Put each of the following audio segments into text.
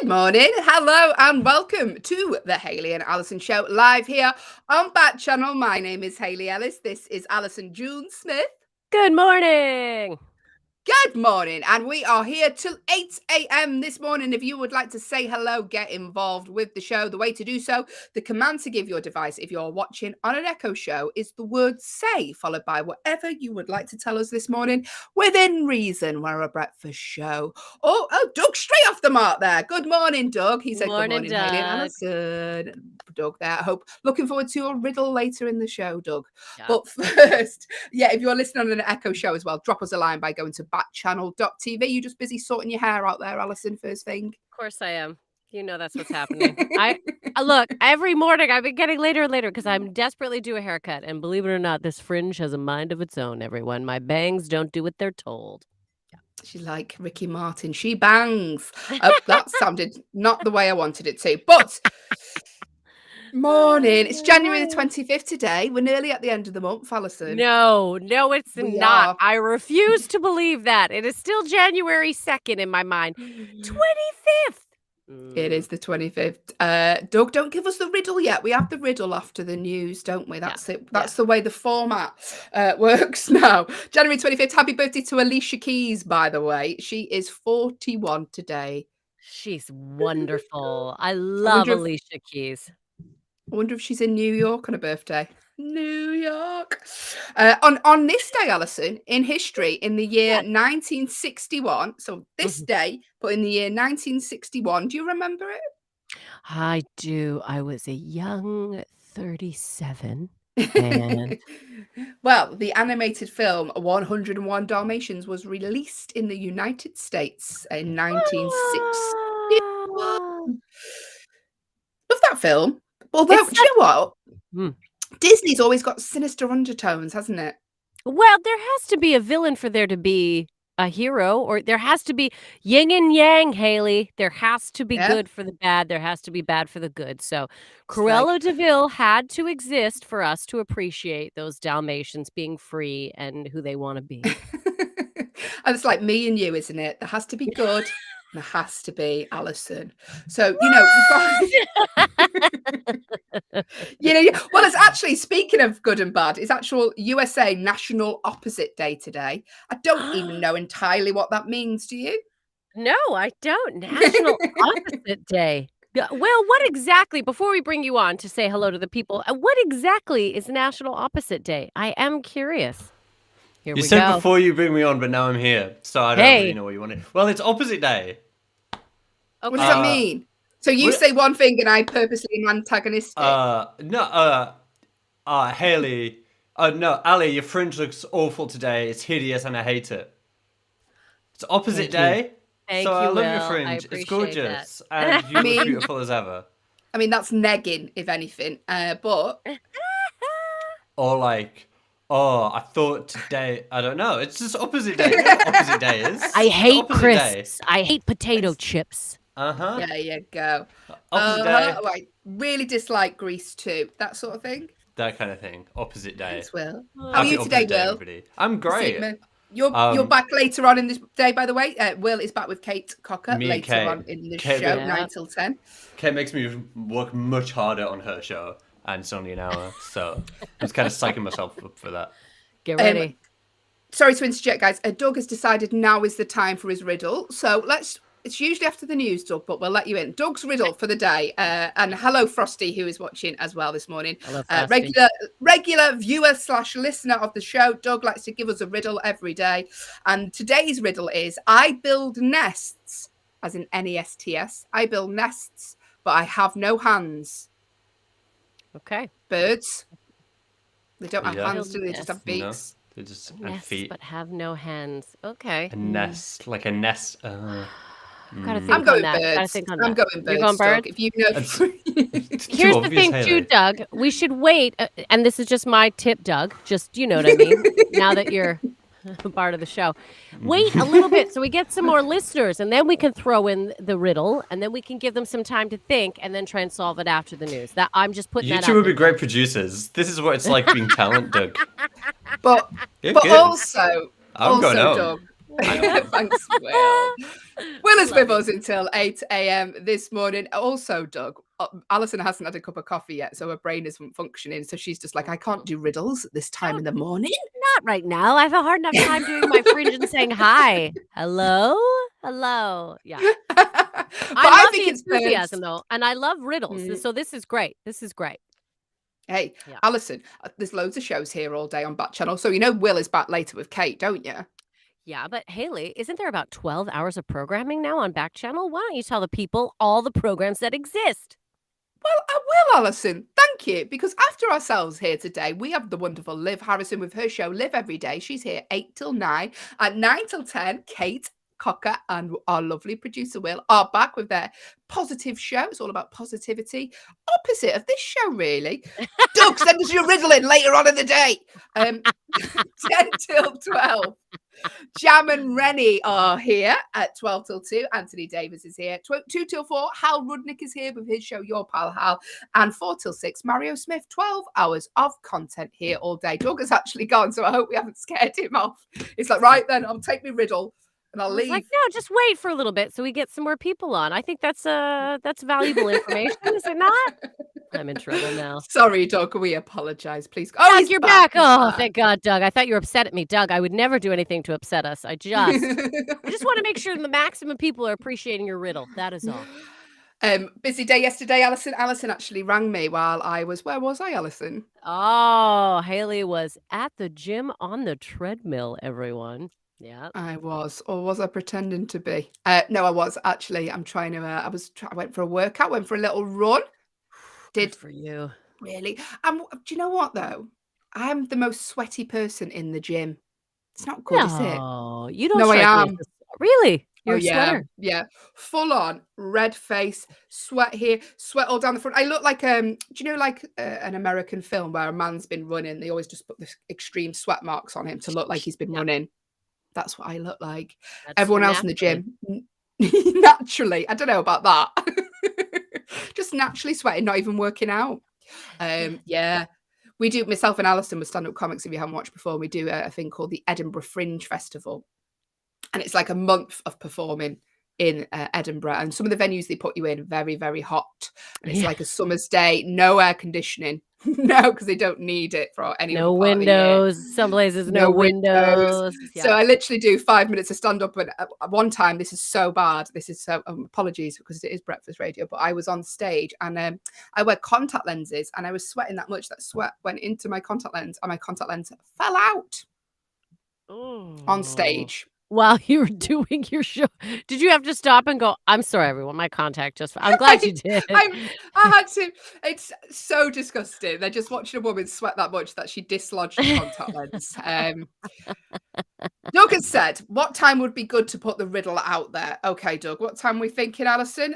Good morning, hello, and welcome to the Hayley and Allyson show live here on Backchannel. My name is Hayley Ellis. This is Allyson June Smith. Good morning. Good morning, and we are here till 8 a.m. this morning. If you would like to say hello, get involved with the show, the way to do so, the command to give your device if you're watching on an Echo show is the word say, followed by whatever you would like to tell us this morning within reason. We're a breakfast show. Oh, Doug, straight off the mark there. Good morning, Doug. He said, good morning, Hayley and Allyson. Doug there. I hope. Looking forward to your riddle later in the show, Doug. Yeah. But first, if you're listening on an Echo show as well, drop us a line by going to Backchannel.tv. You just busy sorting your hair out there, Allyson, first thing? Of course I am. You know that's what's happening. I look, every morning I've been getting later and later because I'm desperately due a haircut. And believe it or not, this fringe has a mind of its own, everyone. My bangs don't do what they're told. She's like Ricky Martin. She bangs. That sounded not the way I wanted it to. But morning. It's January the 25th today. We're nearly at the end of the month, Allyson. No, it's not. I refuse to believe that. It is still January 2nd in my mind. 25th. It is the 25th. Doug, don't give us the riddle yet. We have the riddle after the news, don't we? That's it. That's the way the format works now. January 25th. Happy birthday to Alicia Keys, by the way. She is 41 today. She's wonderful. I love Alicia Keys. I wonder if she's in New York on her birthday. New York. On this day, Allyson, in history, in the year 1961, so this day, but in the year 1961, do you remember it? I do. I was a young 37. And well, the animated film 101 Dalmatians was released in the United States in 1961. Love that film. Although, do you know what? Disney's always got sinister undertones, hasn't it? Well, there has to be a villain for there to be a hero, or there has to be yin and yang, Hayley. There has to be good for the bad. There has to be bad for the good. So Cruella de Vil had to exist for us to appreciate those Dalmatians being free and who they want to be. And it's like me and you, isn't it? There has to be good. There has to be Allyson. So, we've got... well, it's actually, speaking of good and bad, it's actual USA National Opposite Day today. I don't even know entirely what that means. Do you? No, I don't. National Opposite Day. Well, what exactly, before we bring you on to say hello to the people, what exactly is National Opposite Day? I am curious. You said before you bring me on, but now I'm here, so I don't really know what you wanted. Well, it's Opposite Day. Okay. What does that mean? So you say one thing and I purposely am antagonistic? Hayley. No, Ali, your fringe looks awful today. It's hideous and I hate it. It's Opposite Day. Thank so you, I love Will. your fringe. It's gorgeous. And you look beautiful as ever. I mean, that's negging, if anything. But... Or like... Oh, I thought today, I don't know. It's just Opposite Day. You know what Opposite Day is? I hate crisps. I hate potato chips. There you go. Opposite Day. I really dislike Grease too. That sort of thing. That kind of thing. Opposite Day. Thanks, Will. How are you today, Will? Everybody. I'm great. You're back later on in this day, by the way. Will is back with Kate Cocker later on in the show, 9 till 10. Kate makes me work much harder on her show. And it's only an hour, so I was kind of psyching myself up for that. Get ready. Sorry to interject, guys. Doug has decided now is the time for his riddle. So it's usually after the news, Doug, but we'll let you in. Doug's riddle for the day. And hello, Frosty, who is watching as well this morning. Hello, regular viewer / listener of the show. Doug likes to give us a riddle every day. And today's riddle is, I build nests, as in Nests. I build nests, but I have no hands. Okay. Birds. They don't have hands, do they? They just have beaks. No, they just and feet. But have no hands. Okay. A nest, like a nest. Gotta think I'm going on that. birds. I'm going birds. You're going birds? Doug, if you know. Here's the thing, too, Doug. We should wait, and this is just my tip, Doug. Just, you know what I mean? Now that you're part of the show. Wait a little bit so we get some more listeners, and then we can throw in the riddle, and then we can give them some time to think, and then try and solve it after the news. That I'm just putting that out. You two would be great producers. This is what it's like being talent, Doug. But also, I'm going home. Doug, Thanks, Will. Will is with us until 8 a.m. this morning. Also, Doug, Allyson hasn't had a cup of coffee yet, so her brain isn't functioning. So she's just like, I can't do riddles at this time in the morning. Not right now. I have a hard enough time doing my Fringe and saying hi. Hello? Hello. Yeah. I love the enthusiasm, though, and I love riddles. So this is great. This is great. Hey, Allyson, there's loads of shows here all day on Backchannel. So you know Will is back later with Kate, don't you? Yeah, but Hayley, isn't there about 12 hours of programming now on Backchannel? Why don't you tell the people all the programs that exist? Well, I will, Allyson. Thank you. Because after ourselves here today, we have the wonderful Liv Harrison with her show Live Every Day. She's here 8 till 9. At 9 till 10, Kate Cocker and our lovely producer Will are back with their positive show. It's all about positivity. Opposite of this show, really. Doug, send us your riddle in later on in the day. 10 till 12. Jam and Rennie are here at 12 till 2. Anthony Davis is here. 2 till 4. Hal Rudnick is here with his show Your Pal Hal. And 4 till 6. Mario Smith. 12 hours of content here all day. Doug has actually gone, so I hope we haven't scared him off. It's like, right then, I'll take my riddle. And I'll leave. Like, no, just wait for a little bit so we get some more people on. I think that's valuable information, is it not? I'm in trouble now. Sorry, Doug. We apologize. Please. Oh, Doug, you're back. Oh, thank God, Doug. I thought you were upset at me, Doug. I would never do anything to upset us. I just want to make sure the maximum people are appreciating your riddle. That is all. Busy day yesterday, Allyson. Allyson actually rang me while I was. Where was I, Allyson? Oh, Hayley was at the gym on the treadmill. Everyone. Yeah, I was, or was I pretending to be? No, I was actually. I'm trying to. I went for a workout, went for a little run. Good for you. Really? Do you know what though? I'm the most sweaty person in the gym. It's not good, is it? No, you don't. No, I am. Really? You're a yeah, sweater. Yeah. Full on red face, sweat here, sweat all down the front. I look like do you know like an American film where a man's been running? They always just put the extreme sweat marks on him to look like he's been running. That's what I look like. That's everyone else in the gym, naturally. I don't know about that. Just naturally sweating, not even working out. Yeah. We do, myself and Allyson with stand-up comics, if you haven't watched before, we do a thing called the Edinburgh Fringe Festival. And it's like a month of performing in Edinburgh. And some of the venues they put you in, very, very hot. And it's like a summer's day, no air conditioning. No, because they don't need it for any no windows. Some places no windows. Yeah. So I literally do 5 minutes of stand up. And at one time, this is so bad. This is so apologies because it is breakfast radio. But I was on stage and I wear contact lenses and I was sweating that much that sweat went into my contact lens and my contact lens fell out on stage. While you were doing your show, did you have to stop and go, I'm sorry, everyone, my contact just, I'm glad you did. I had to, it's so disgusting. They're just watching a woman sweat that much that she dislodged the contact lens. Doug has said, what time would be good to put the riddle out there? Okay, Doug, what time are we thinking, Allyson?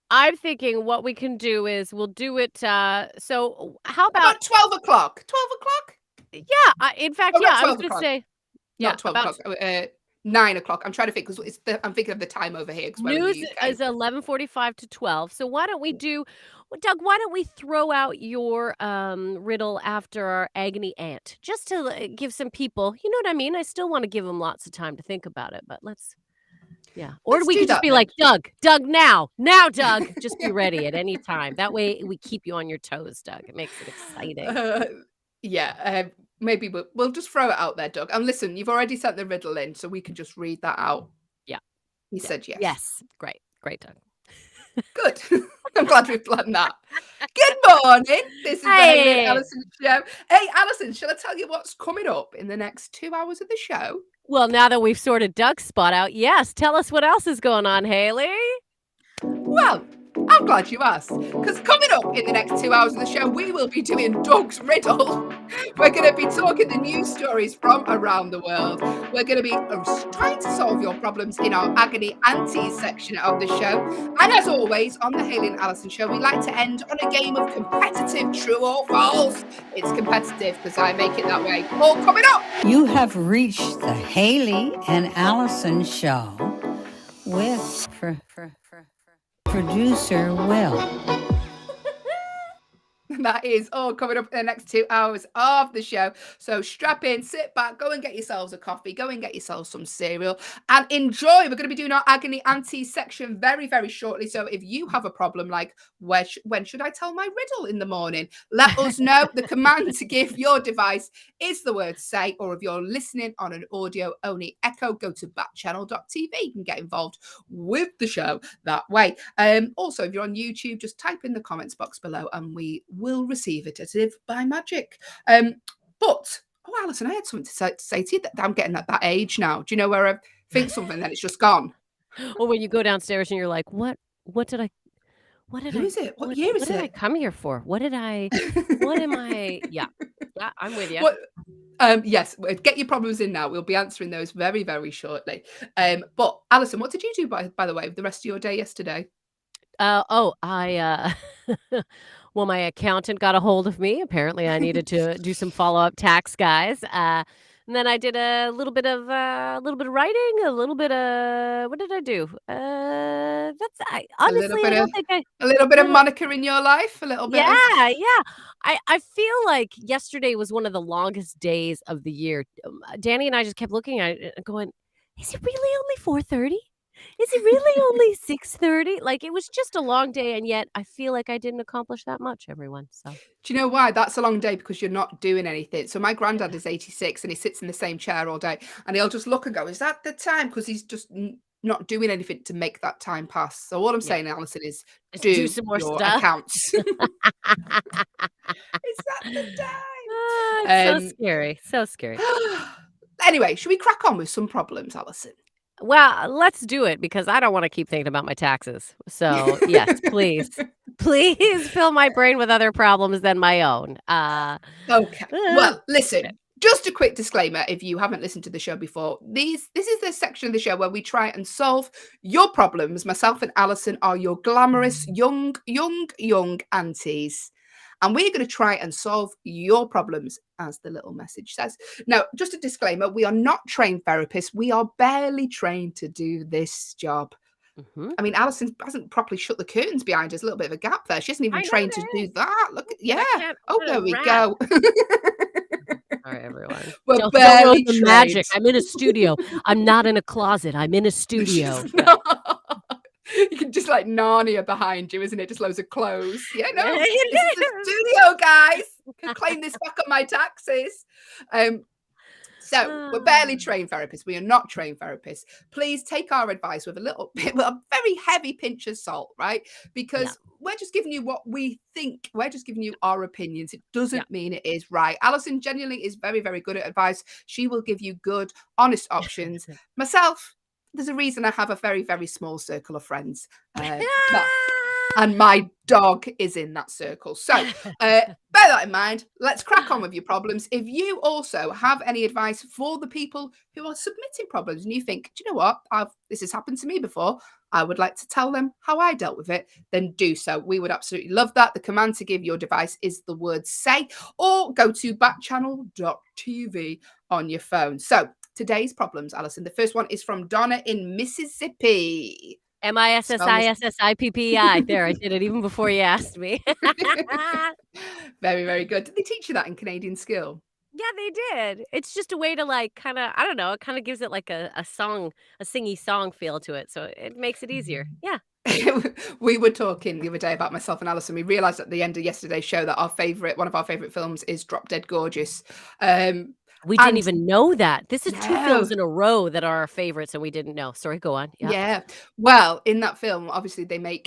I'm thinking what we can do is we'll do it, so how about 12 o'clock? 12 o'clock? Yeah, in fact, I was going to say, not 12 o'clock, 9 o'clock. I'm trying to think because I'm thinking of the time over here. News is 11:45 to 12. So why don't we do, Doug? Why don't we throw out your riddle after our agony aunt, just to give some people, you know what I mean? I still want to give them lots of time to think about it, but let's. Yeah, or we could just be like, Doug, now, Doug, just be ready at any time. That way we keep you on your toes, Doug. It makes it exciting. Maybe we'll just throw it out there, Doug. And listen, you've already sent the riddle in, so we can just read that out. Yeah. He said yes. Yes. Great, Doug. Good. I'm glad we've planned that. Good morning. This is the Hayley and Allyson show. Hey, Allyson, shall I tell you what's coming up in the next 2 hours of the show? Well, now that we've sorted Doug's spot out, yes. Tell us what else is going on, Hayley. Well, I'm glad you asked, because coming up in the next 2 hours of the show, we will be doing Doug's Riddle. We're going to be talking the news stories from around the world. We're going to be trying to solve your problems in our Agony Aunties section of the show. And as always, on the Hayley and Allyson show, we like to end on a game of competitive true or false. It's competitive because I make it that way. All coming up. You have reached the Hayley and Allyson show with producer Will. That is all coming up in the next 2 hours of the show. So strap in, sit back, go and get yourselves a coffee, go and get yourselves some cereal and enjoy. We're going to be doing our agony auntie section very, very shortly. So if you have a problem like when should I tell my riddle in the morning, let us know. The command to give your device is the word say, or if you're listening on an audio only echo, go to backchannel.tv. You can get involved with the show that way. Also, if you're on YouTube, just type in the comments box below and we will receive it as if by magic. But Allyson, I had something to say to you that I'm getting at that age now. Do you know where I think something then it's just gone? Or when you go downstairs and you're like, what did I Who is it? What year is what did I it? come here for? What am I? Yeah, I'm with you. What? Yes, get your problems in now. We'll be answering those very, very shortly. But Allyson, what did you do by the way with the rest of your day yesterday? I well, my accountant got a hold of me. Apparently, I needed to do some follow-up tax, guys. And then I did a little bit of writing, a little bit of what did I do? That's I honestly, I don't think I a little bit of little Monica in your life, a little bit of yeah. I feel like yesterday was one of the longest days of the year. Danny and I just kept looking at it and going, "Is it really only 4:30? Is it really only 6:30?" Like, it was just a long day, and yet I feel like I didn't accomplish that much, everyone, so Do you know why? That's a long day because you're not doing anything. So my granddad is 86 and he sits in the same chair all day and he'll just look and go, is that the time? Because he's just not doing anything to make that time pass. So all I'm yeah. saying, Allyson, is Let's do some more your stuff. accounts. Is that the time? It's so scary, so scary. Anyway, should we crack on with some problems, Allyson? Well, let's do it because I don't wanna keep thinking about my taxes. So, yes, please. Please fill my brain with other problems than my own. Okay. Well, listen, okay. just a quick disclaimer if you haven't listened to the show before. This is the section of the show where we try and solve your problems. Myself and Allyson are your glamorous young aunties. And we're going to try and solve your problems, as the little message says. Now, just a disclaimer, we are not trained therapists. We are barely trained to do this job. Mhm. I mean, Allyson hasn't properly shut the curtains behind us. A little bit of a gap there. She isn't even I know trained to there do is. that. Look, yeah. I'm Oh, a there we rat. go. Sorry, everyone. We're Don't barely ruin the trained. magic. I'm in a studio. I'm not in a closet. I'm in a studio. She's Yeah. not. You can just like Narnia behind you, isn't it? Just loads of clothes. Yeah, no, this is the studio, guys. Can claim this back on my taxes. So we're barely trained therapists. We are not trained therapists. Please take our advice with a little bit, with a very heavy pinch of salt, right? Because we're just giving you what we think. We're just giving you our opinions. It doesn't mean it is right. Allyson genuinely is very, very good at advice. She will give you good, honest options. Myself, there's a reason I have a very, very small circle of friends. And my dog is in that circle. So bear that in mind. Let's crack on with your problems. If you also have any advice for the people who are submitting problems and you think, do you know what? This has happened to me before. I would like to tell them how I dealt with it. Then do so. We would absolutely love that. The command to give your device is the word say, or go to backchannel.tv on your phone. So today's problems, Allyson. The first one is from Donna in Mississippi. Mississippi. There, I did it even before you asked me. Very, very good. Did they teach you that in Canadian Skill? Yeah, they did. It's just a way to like kind of, I don't know, it kind of gives it like a song, a singy song feel to it. So it makes it easier. Yeah. We were talking the other day about myself and Allyson. We realized at the end of yesterday's show that one of our favorite films is Drop Dead Gorgeous. We didn't even know that. This is 2 films in a row that are our favorites, and we didn't know. Sorry, go on. Yep. Yeah. Well, in that film, obviously they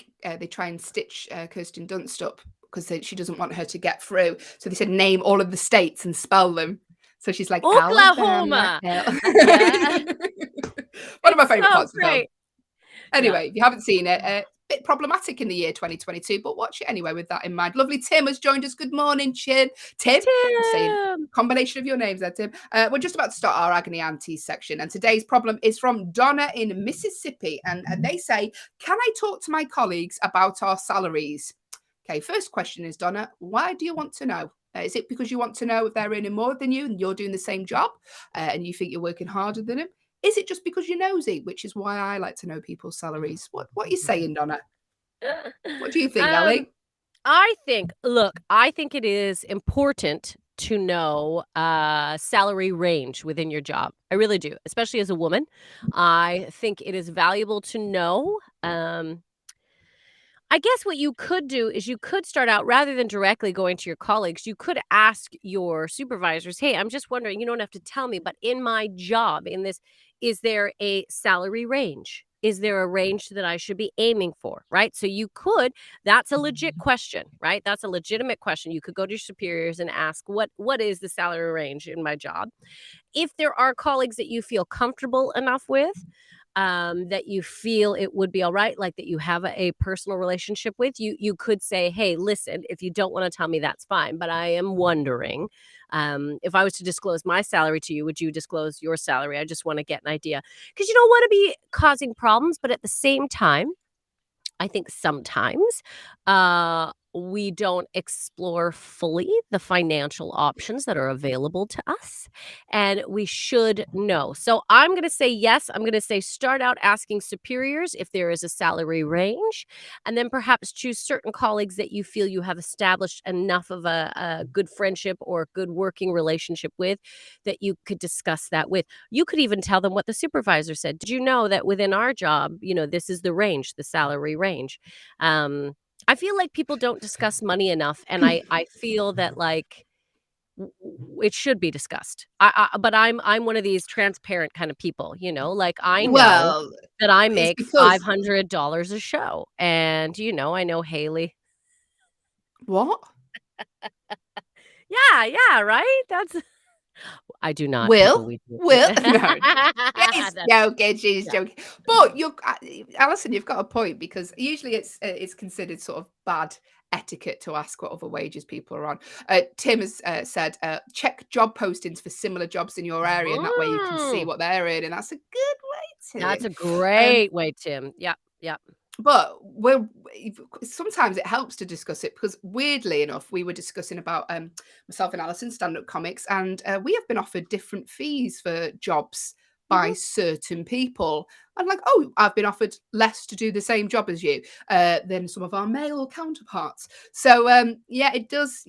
try and stitch Kirsten Dunst up because she doesn't want her to get through. So they said name all of the states and spell them. So she's like Oklahoma. One of my favorite parts of the film. Anyway, if you haven't seen it, bit problematic in the year 2022, but watch it anyway with that in mind. Lovely Tim has joined us. Good morning, Tim. I'm saying combination of your names there, Tim. We're just about to start our Agony Aunties section, and today's problem is from Donna in Mississippi, and they say, can I talk to my colleagues about our salaries? Okay, first question is, Donna, why do you want to know? Is it because you want to know if they're earning more than you and you're doing the same job and you think you're working harder than them? Is it just because you're nosy, which is why I like to know people's salaries? What are you saying, Donna? What do you think, Ellie? I think it is important to know salary range within your job. I really do, especially as a woman. I think it is valuable to know. I guess what you could do is you could start out rather than directly going to your colleagues, you could ask your supervisors, hey, I'm just wondering, you don't have to tell me, but in my job, in this, is there a salary range? Is there a range that I should be aiming for? Right. So you could, that's a legit question, right? That's a legitimate question. You could go to your superiors and ask, what is the salary range in my job? If there are colleagues that you feel comfortable enough with, that you feel it would be all right, like that you have a personal relationship with, you could say, hey, listen, if you don't want to tell me, that's fine. But I am wondering, if I was to disclose my salary to you, would you disclose your salary? I just want to get an idea. Because you don't want to be causing problems, but at the same time, I think sometimes we don't explore fully the financial options that are available to us, and we should know. So I'm going to say yes. I'm going to say start out asking superiors if there is a salary range, and then perhaps choose certain colleagues that you feel you have established enough of a good friendship or good working relationship with that you could discuss that with. You could even tell them what the supervisor said. Did you know that within our job, this is the range, the salary range? I feel like people don't discuss money enough, and I feel that like it should be discussed. But I'm one of these transparent kind of people, like I know Well, that I it's make because $500 a show, and I know Hayley. what? Yeah, right. I do not. Will? No. She's That's- joking. She's yeah. joking. But Allyson, you've got a point because usually it's considered sort of bad etiquette to ask what other wages people are on. Tim has said, check job postings for similar jobs in your area, and that way you can see Mm, what they're in, and that's a good way, that's Tim. a great way, Tim. Yep. But sometimes it helps to discuss it because weirdly enough, we were discussing about myself and Allyson stand-up comics, and we have been offered different fees for jobs by Mhm. certain people. I'm like, oh, I've been offered less to do the same job as you than some of our male counterparts. So yeah, it does,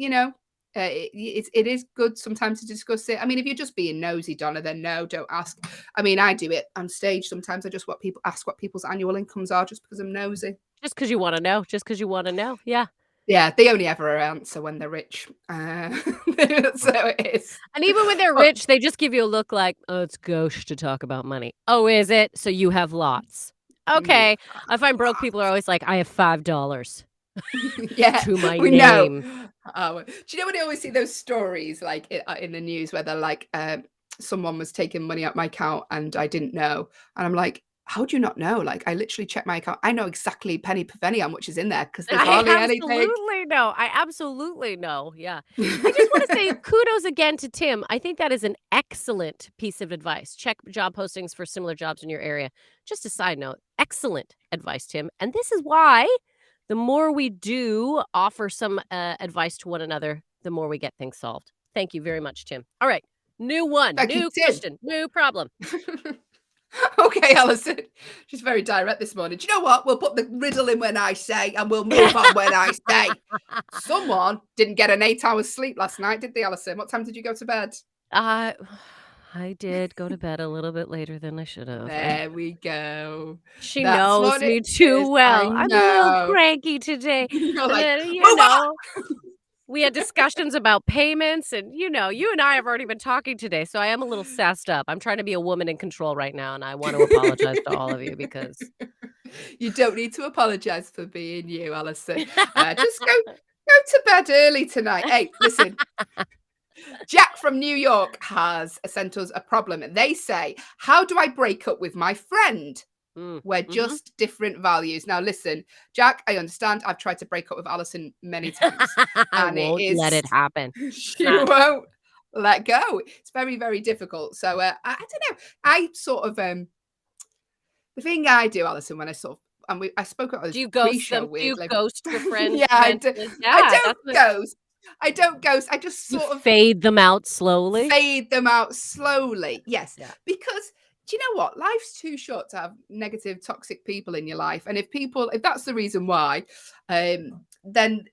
it is good sometimes to discuss it. I mean, if you're just being nosy, Donna, then no, don't ask. I mean, I do it on stage sometimes. I just ask what people's annual incomes are just because I'm nosy. Just because you want to know. Just because you want to know. Yeah. Yeah, they only ever answer when they're rich. So it is. And even when they're But rich, they just give you a look like, oh, it's gauche to talk about money. Oh, is it? So you have lots. Okay. I find broke people are always like, I have $5 yeah, to my we name. know. Do you know when I always see those stories like in the news where they're like, someone was taking money out my account and I didn't know, and I'm like, how do you not know? Like, I literally check my account. I know exactly penny per penny how much is in there because there's hardly anything. I absolutely know. Yeah. I just want to say kudos again to Tim. I think that is an excellent piece of advice. Check job postings for similar jobs in your area. Just a side note, excellent advice, Tim. And this is why the more we do offer some advice to one another, the more we get things solved. Thank you very much, Tim. All right. New one, Thank you, new Tim. question, new problem. Okay, Allyson. She's very direct this morning. Do you know what? We'll put the riddle in when I say, and we'll move on when I say. Someone didn't get an 8 hours sleep last night, did they, Allyson? What time did you go to bed? I did go to bed a little bit later than I should have. There we go. She That's knows what me it too is. well. I I'm a little know. cranky today. You're And like, then, move on! we had discussions about payments, and you and I have already been talking today, so I am a little sassed up. I'm trying to be a woman in control right now, and I want to apologize to all of you because You don't need to apologize for being you, Allyson. Just go to bed early tonight. Hey, listen. Jack from New York has sent us a problem. They say, how do I break up with my friend? We're just different values. Now, listen, Jack, I understand. I've tried to break up with Allyson many times. I And won't let it happen. She won't let go. It's very, very difficult. So I don't know. I sort of the thing I do, Allyson, when I sort of I spoke about this Do you ghost pre-show them? Do you weirdly. ghost your friends? Yeah, I do. I don't ghost. I don't ghost. I just sort of fade them out slowly. Fade them out slowly. Yes. Yeah. Because do you know what? Life's too short to have negative, toxic people in your life. And if that's the reason why, then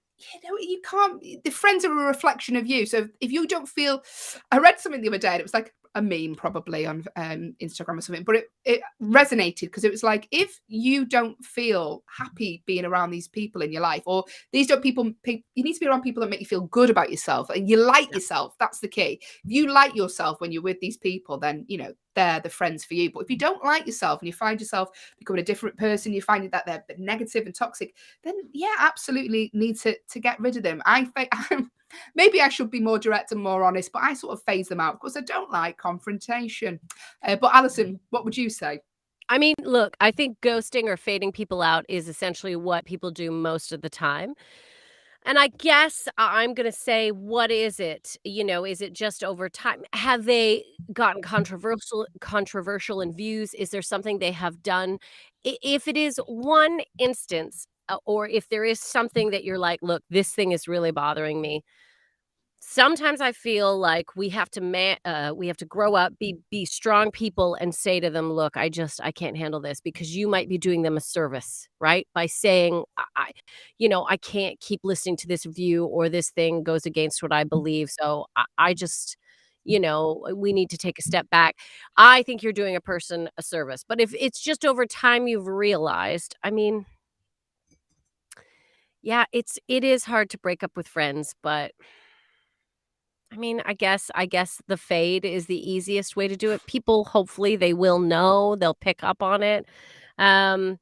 you can't, the friends are a reflection of you. So if you don't feel, I read something the other day and it was like a meme probably on Instagram or something, but it resonated because it was like, if you don't feel happy being around these people in your life, or these don't you need to be around people that make you feel good about yourself and you like yourself. That's the key. If you like yourself when you're with these people, then, they're the friends for you. But if you don't like yourself and you find yourself becoming a different person, you find that they're negative and toxic, then absolutely need to get rid of them. Maybe I should be more direct and more honest, but I sort of phase them out because I don't like confrontation. But Allyson, what would you say? I mean, look, I think ghosting or fading people out is essentially what people do most of the time. And I guess I'm going to say, what is it? Is it just over time? Have they gotten controversial in views? Is there something they have done? If it is one instance, or if there is something that you're like, look, this thing is really bothering me. Sometimes I feel like we have to grow up, be strong people, and say to them, look, I can't handle this, because you might be doing them a service, right? By saying, I can't keep listening to this view, or this thing goes against what I believe. So I just, we need to take a step back. I think you're doing a person a service. But if it's just over time you've realized, I mean, yeah, it is hard to break up with friends, but I mean, I guess the fade is the easiest way to do it. People, hopefully, they will know. They'll pick up on it. Um,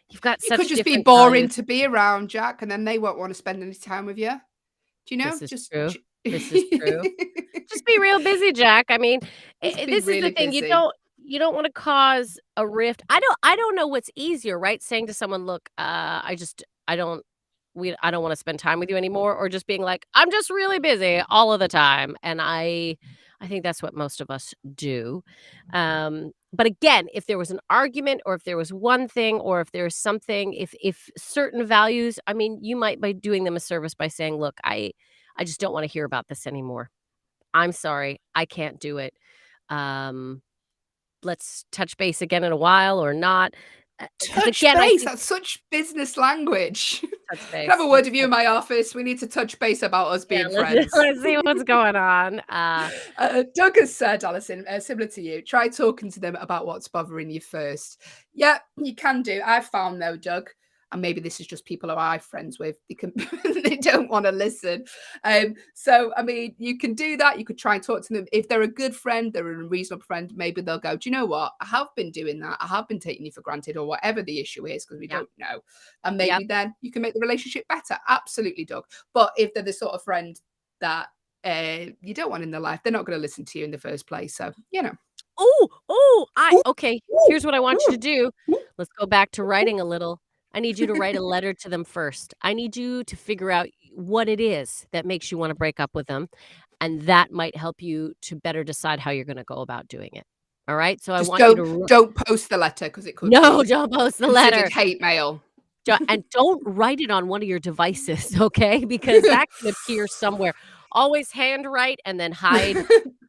you've got It could such just be different boring values. to be around, Jack, and then they won't want to spend any time with you. Do you know? This is true. This is true. Just Just be real busy, Jack. I mean, be this is the really thing. busy. You don't want to cause a rift. I don't know what's easier, right? Saying to someone, look, I don't want to spend time with you anymore, or just being like, I'm just really busy all of the time. And I think that's what most of us do. But again, if there was an argument, or if there was one thing, or if there's something, if certain values, I mean, you might be doing them a service by saying, look, I just don't want to hear about this anymore. I'm sorry, I can't do it. Let's touch base again in a while, or not. Touch Again, I base. think That's such business language. touch Can I base. have a word with you in my office? We need to touch base about us Yeah, being friends. let's see what's going on. Doug has said, Allyson, similar to you, try talking to them about what's bothering you first. Yeah, you can do. I've found, though, Doug, and maybe this is just people who I'm friends with, they don't want to listen. So, I mean, you can do that. You could try and talk to them. If they're a good friend, they're a reasonable friend, maybe they'll go, do you know what? I have been doing that. I have been taking you for granted, or whatever the issue is, because we don't know. And maybe then you can make the relationship better. Absolutely, Doug. But if they're the sort of friend that you don't want in their life, they're not going to listen to you in the first place. So, Okay. Here's what I want you to do. Let's go back to writing a little. I need you to write a letter to them first. I need you to figure out what it is that makes you want to break up with them. And that might help you to better decide how you're going to go about doing it. All right. So just I want you to don't post the letter, because it could don't post the letter. Hate mail. And don't write it on one of your devices, okay? Because that can appear somewhere. Always handwrite and then hide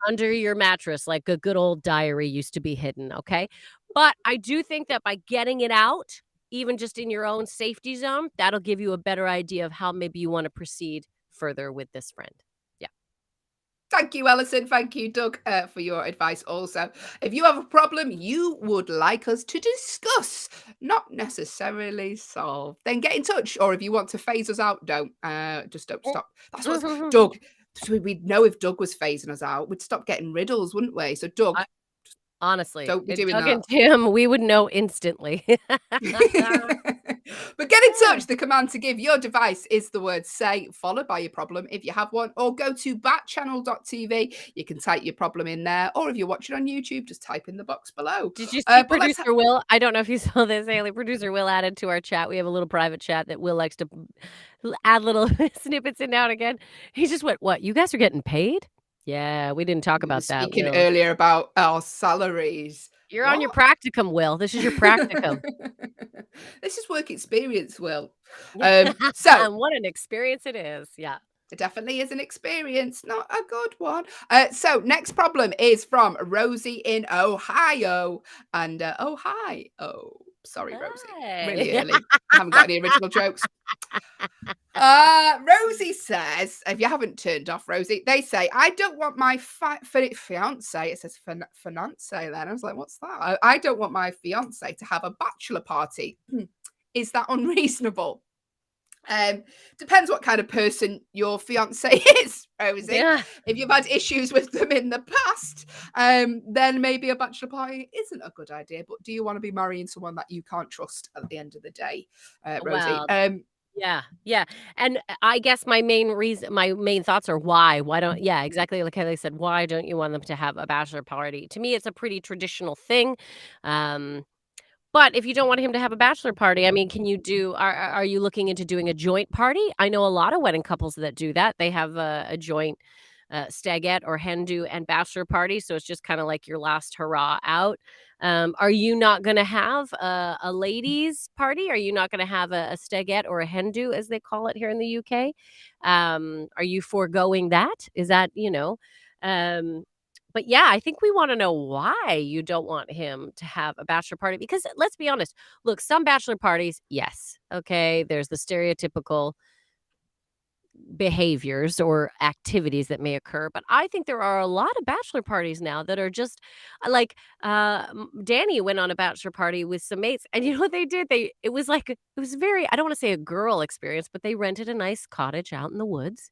under your mattress like a good old diary used to be hidden, okay? But I do think that by getting it out, even just in your own safety zone, that'll give you a better idea of how maybe you want to proceed further with this friend. Thank you, Allyson. Thank you, Doug, for your advice also. If you have a problem you would like us to discuss, not necessarily solve, then get in touch. Or if you want to phase us out, don't. Just don't stop. That's what Doug, so we'd know if Doug was phasing us out, we'd stop getting riddles, wouldn't we? So, Doug, honestly, don't be doing Doug that. and Tim, we would know instantly. But get in touch. The command to give your device is the word say, followed by your problem if you have one, or go to backchannel.tv. You can type your problem in there, or if you're watching on YouTube, just type in the box below. Did you see Producer Will? I don't know if you saw this, Hayley. Producer Will added to our chat. We have a little private chat that Will likes to add little snippets in now and again. He just went, what? You guys are getting paid? Yeah, we didn't talk about that. Speaking earlier about our salaries. You're on your practicum, Will. This is your practicum. This is work experience, Will. So what an experience it is. Yeah. It definitely is an experience, not a good one. So next problem is from Rosie in Ohio. And Ohio. Sorry, Rosie. Hey. Really early. I haven't got any original jokes. Rosie says, if you haven't turned off, Rosie, they say, I don't want my fiance. It says fiance then. I was like, what's that? I don't want my fiance to have a bachelor party. Is that unreasonable? Depends what kind of person your fiance is, Rosie. Yeah. If you've had issues with them in the past, then maybe a bachelor party isn't a good idea. But do you want to be marrying someone that you can't trust at the end of the day, Rosie? Well, yeah. And I guess my main thoughts are why don't, exactly like Hayley said, why don't you want them to have a bachelor party? To me, it's a pretty traditional thing. But if you don't want him to have a bachelor party, I mean, can you are you looking into doing a joint party? I know a lot of wedding couples that do that. They have a joint stagette or hen do and bachelor party. So it's just kind of like your last hurrah out. Are you not going to have a ladies party? Are you not going to have a stagette or a hen do, as they call it here in the UK? Are you foregoing that? Is that, but yeah, I think we want to know why you don't want him to have a bachelor party, because let's be honest. Look, some bachelor parties, yes. Okay. There's the stereotypical behaviors or activities that may occur, but I think there are a lot of bachelor parties now that are just like Danny went on a bachelor party with some mates, and you know what they did? It was very, I don't want to say a girl experience, but they rented a nice cottage out in the woods.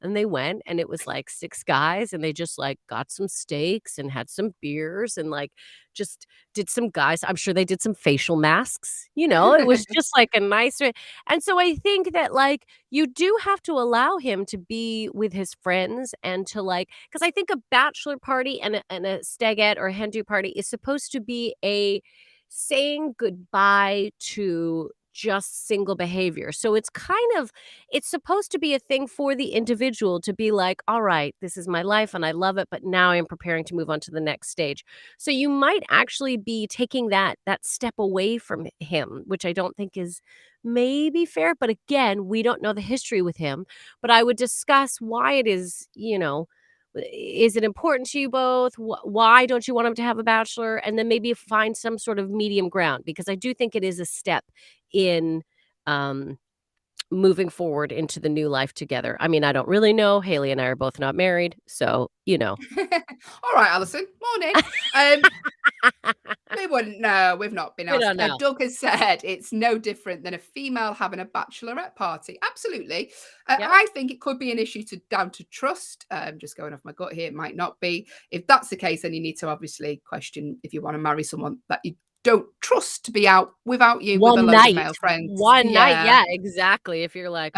And they went, and it was like 6 guys, and they just like got some steaks and had some beers and like just did some guys. I'm sure they did some facial masks. It was just like a nice. And so I think that like you do have to allow him to be with his friends and to because I think a bachelor party and a stagette or a hen do party is supposed to be a saying goodbye to just single behavior. So it's supposed to be a thing for the individual to be like, all right, this is my life and I love it, but now I'm preparing to move on to the next stage. So you might actually be taking that step away from him, which I don't think is maybe fair. But again, we don't know the history with him, but I would discuss why it is, is it important to you both? Why don't you want him to have a bachelor? And then maybe find some sort of medium ground, because I do think it is a step in moving forward into the new life together. I mean, I don't really know. Hayley and I are both not married, so All right, Allyson. Morning. We wouldn't know. We've not been asked. don't know. Doug has said it's no different than a female having a bachelorette party. Absolutely. Yeah. I think it could be an issue down to trust. Just going off my gut here, it might not be. If that's the case, then you need to obviously question if you want to marry someone that you don't trust to be out without you with a load of male friends. One night, yeah, exactly. If you're like,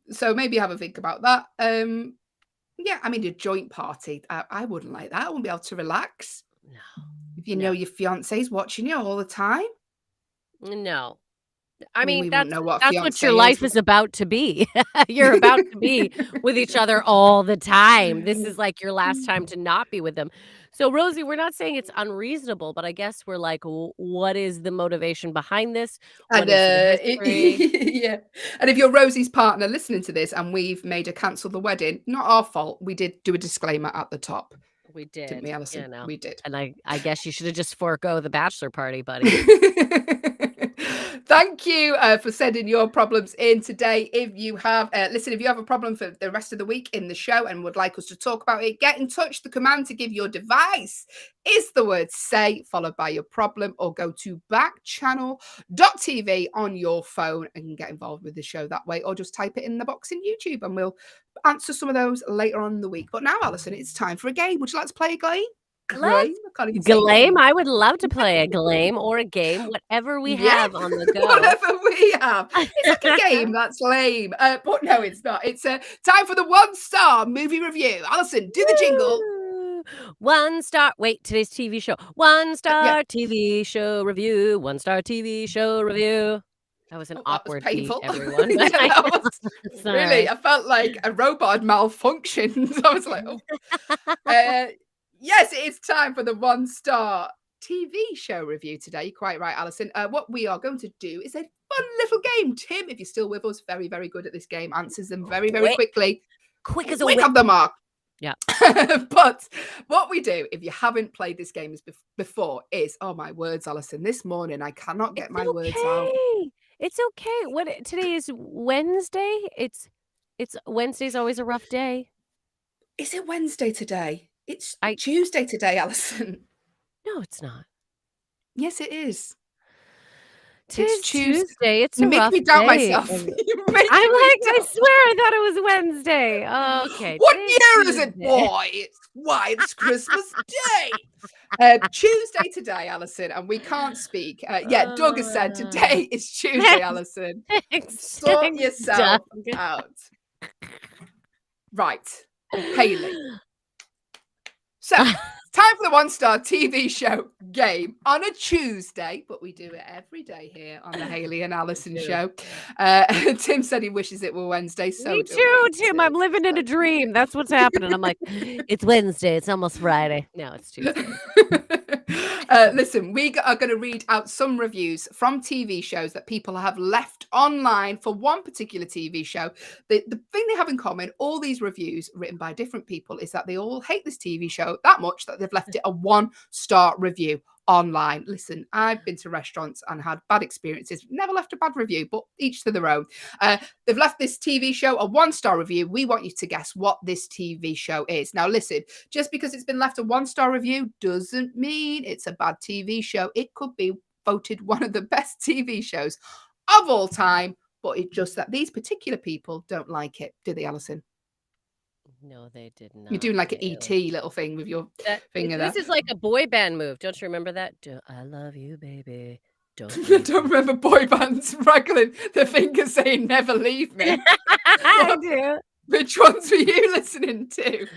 so maybe have a think about that. Yeah, I mean, a joint party, I wouldn't like that. I wouldn't be able to relax. No. If you know your fiance's watching you all the time. No. I mean, we that's wouldn't know what what fiancé your life is about to be. You're about to be with each other all the time. This is like your last time to not be with them. So, Rosie, we're not saying it's unreasonable, but I guess we're like, what is the motivation behind this? What is the history? Yeah. And if you're Rosie's partner listening to this and we've made her cancel the wedding, not our fault. We did do a disclaimer at the top. We did. Didn't we, Allyson? We did. And I guess you should have just forego the bachelor party, buddy. Thank you for sending your problems in today. If you have, if you have a problem for the rest of the week in the show and would like us to talk about it, get in touch. The command to give your device is the word say, followed by your problem, or go to backchannel.tv on your phone and get involved with the show that way, or just type it in the box in YouTube and we'll answer some of those later on in the week. But now, Allyson, it's time for a game. Would you like to play a game? Game. I would love to play a game or a game, whatever we have on the go. Whatever we have. It's like a game. That's lame. But no, it's not. It's time for the 1-star movie review. Allyson, do the jingle. 1-star. Wait, today's TV show. 1-star TV show review. 1-star TV show review. That was an awkward painful. Beat, everyone. Really, I felt like a robot malfunctioned. I was like, oh. Yes, it is time for the 1-star TV show review today. You're quite right, Allyson. What we are going to do is a fun little game. Tim, if you're still with us, very, very good at this game. Answers them very, very quickly. Quick as a whip. Of the mark. Yeah. But what we do, if you haven't played this game before, is, oh my words, Allyson, this morning I cannot get my words out. It's okay. Today is Wednesday. It's Wednesday's always a rough day. Is it Wednesday today? It's I Tuesday today, Allyson. No, it's not. Yes, it is. Today's It's Tuesday. Tuesday. It's You a make rough me doubt day. myself. and You're making I'm me like, I doubt. swear I thought it was Wednesday. Okay. What today's year is it, Tuesday. boy? It's Christmas Day. Tuesday today, Allyson, and we can't speak. Yeah, Doug has said today is Tuesday, Allyson. Sort yourself Doug. out. Right, Hayley. So, time for the one-star TV show game on a Tuesday, but we do it every day here on the Hayley and Allyson show. Tim said he wishes it were Wednesday. So Me do too, we, Tim. I'm living in a dream. That's what's happening. I'm like, it's Wednesday. It's almost Friday. No, it's Tuesday. Listen, we are going to read out some reviews from TV shows that people have left online for one particular TV show. The thing they have in common, all these reviews written by different people, is that they all hate this TV show that much that they've left it a 1-star review online. Listen, I've been to restaurants and had bad experiences, never left a bad review, but each to their own. They've left this TV show a 1-star review. We want you to guess what this TV show is. Now listen, just because it's been left a 1-star review doesn't mean it's a bad TV show. It could be voted one of the best TV shows of all time, but it's just that these particular people don't like it, do they, Allyson? No, they did not. You're doing like an ET little thing with your finger there. This is like a boy band move. Don't you remember that? I love you, baby. I don't remember boy bands wraggling the finger saying never leave me. I do. Which ones were you listening to?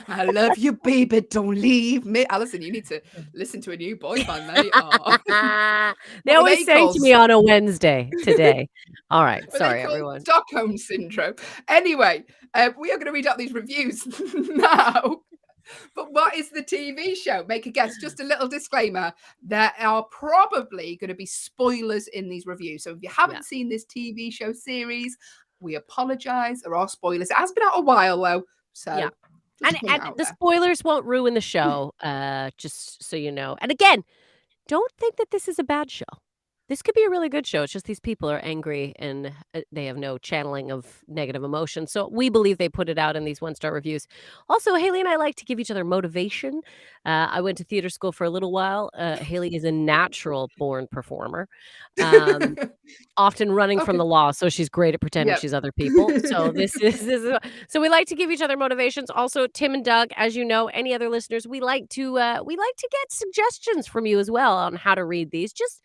I love you, baby. Don't leave me. Allyson, you need to listen to a new boy band. They are. They always sang to me on a Wednesday today. All right. But Sorry, they call everyone. Stockholm Syndrome. Anyway, we are going to read out these reviews now. But what is the TV show? Make a guess. Just a little disclaimer. There are probably going to be spoilers in these reviews. So if you haven't seen this TV show series, we apologize. There are spoilers. It has been out a while, though. So yeah. And the spoilers won't ruin the show, just so you know. And again, don't think that this is a bad show. This could be a really good show. It's just these people are angry and they have no channeling of negative emotion. So we believe they put it out in these 1-star reviews. Also, Hayley and I like to give each other motivation. I went to theater school for a little while. Hayley is a natural born performer, often running from the law. So she's great at pretending she's other people. So this is so we like to give each other motivations. Also, Tim and Doug, as you know, any other listeners, we like to get suggestions from you as well on how to read these. Just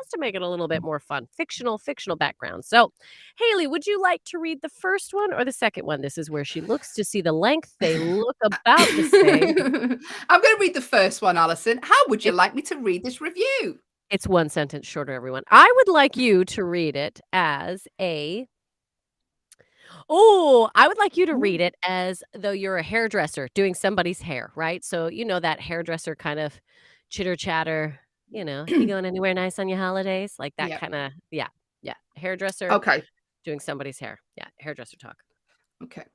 to make it a little bit more fun. Fictional background. So, Hayley, would you like to read the first one or the second one? This is where she looks to see the length. They look about the same. I'm going to read the first one, Allyson. How would you like me to read this review? It's 1 sentence shorter, everyone. I would like you to read it as I would like you to read it as though you're a hairdresser doing somebody's hair, right? So, you know, that hairdresser kind of chitter chatter. You know, you going anywhere nice on your holidays? Like that kind of, yeah. Hairdresser. Okay. Doing somebody's hair. Yeah, hairdresser talk. Okay.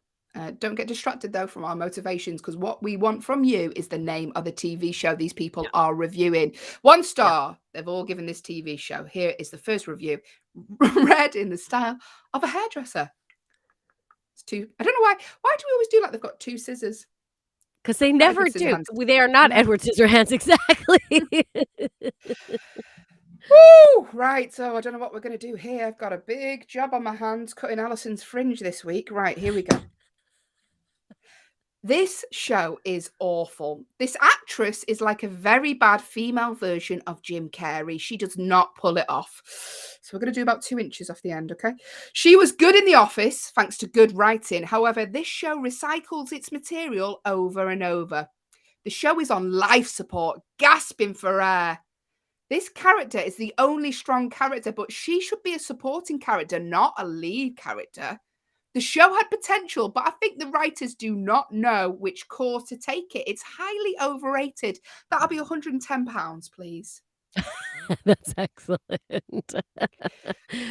Don't get distracted, though, from our motivations, because what we want from you is the name of the TV show these people are reviewing. 1 star. They've all given this TV show. Here is the first review. Read in the style of a hairdresser. It's two. I don't know why. Why do we always do like they've got 2 scissors? Because they never do. They are not Edward Scissorhands, exactly. Woo! Right, so I don't know what we're going to do here. I've got a big job on my hands cutting Alyson's fringe this week. Right, here we go. This show is awful. This actress is like a very bad female version of Jim Carrey. She does not pull it off. So we're going to do about 2 inches off the end, okay? She was good in The Office, thanks to good writing. However, this show recycles its material over and over. The show is on life support, gasping for air. This character is the only strong character, but she should be a supporting character, not a lead character. The show had potential, but I think the writers do not know which course to take it. It's highly overrated. That'll be £110, please. That's excellent.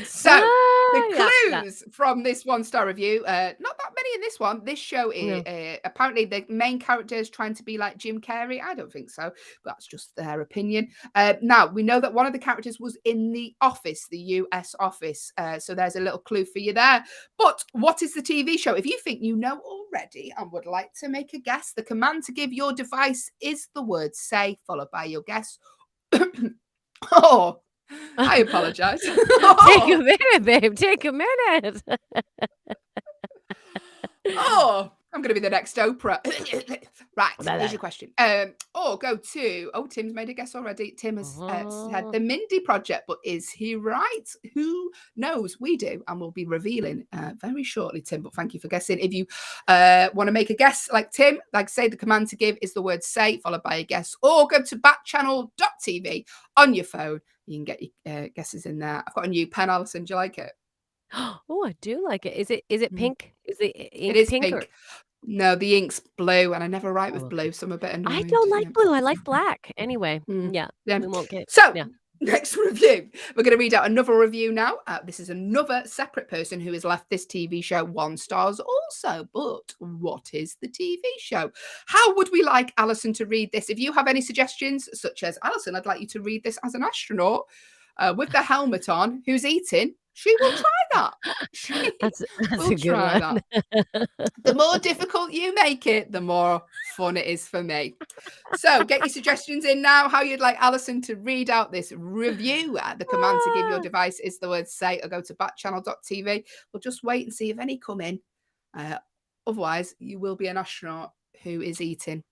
So Yeah, yeah. clues from this 1-star review, not that many in this one. This show is No. apparently the main character is trying to be like Jim Carrey. I don't think so, but that's just their opinion. Now, we know that one of the characters was in The Office, the US Office. So there's a little clue for you there. But what is the TV show? If you think you know already and would like to make a guess, the command to give your device is the word say, followed by your guess. Oh, I apologize. Take a minute, babe. Take a minute. Oh, I'm going to be the next Oprah. Right, here's your question. Go to... Oh, Tim's made a guess already. Tim has said the Mindy Project, but is he right? Who knows? We do, and we'll be revealing very shortly, Tim, but thank you for guessing. If you want to make a guess like Tim, like say the command to give is the word say, followed by a guess, or go to backchannel.tv on your phone. You can get your guesses in there. I've got a new pen, Allyson. Do you like it? Oh, I do like it. Is it pink? Is the ink It is pink? pink. No, the ink's blue, and I never write with Oh, blue, so I'm a bit annoyed. I don't like blue. I like black. Anyway, Yeah. we won't get. So, Yeah. next review. We're going to read out another review now. This is another separate person who has left this TV show 1 stars also. But what is the TV show? How would we like Allyson to read this? If you have any suggestions, such as, Allyson, I'd like you to read this as an astronaut with the helmet on who's eating, she will try that. That's We'll a good try one. The more difficult you make it, the more fun it is for me. So get your suggestions in now, how you'd like Allyson to read out this review. The command to give your device is the word say, or go to backchannel.tv. We'll just wait and see if any come in. Otherwise, you will be an astronaut who is eating.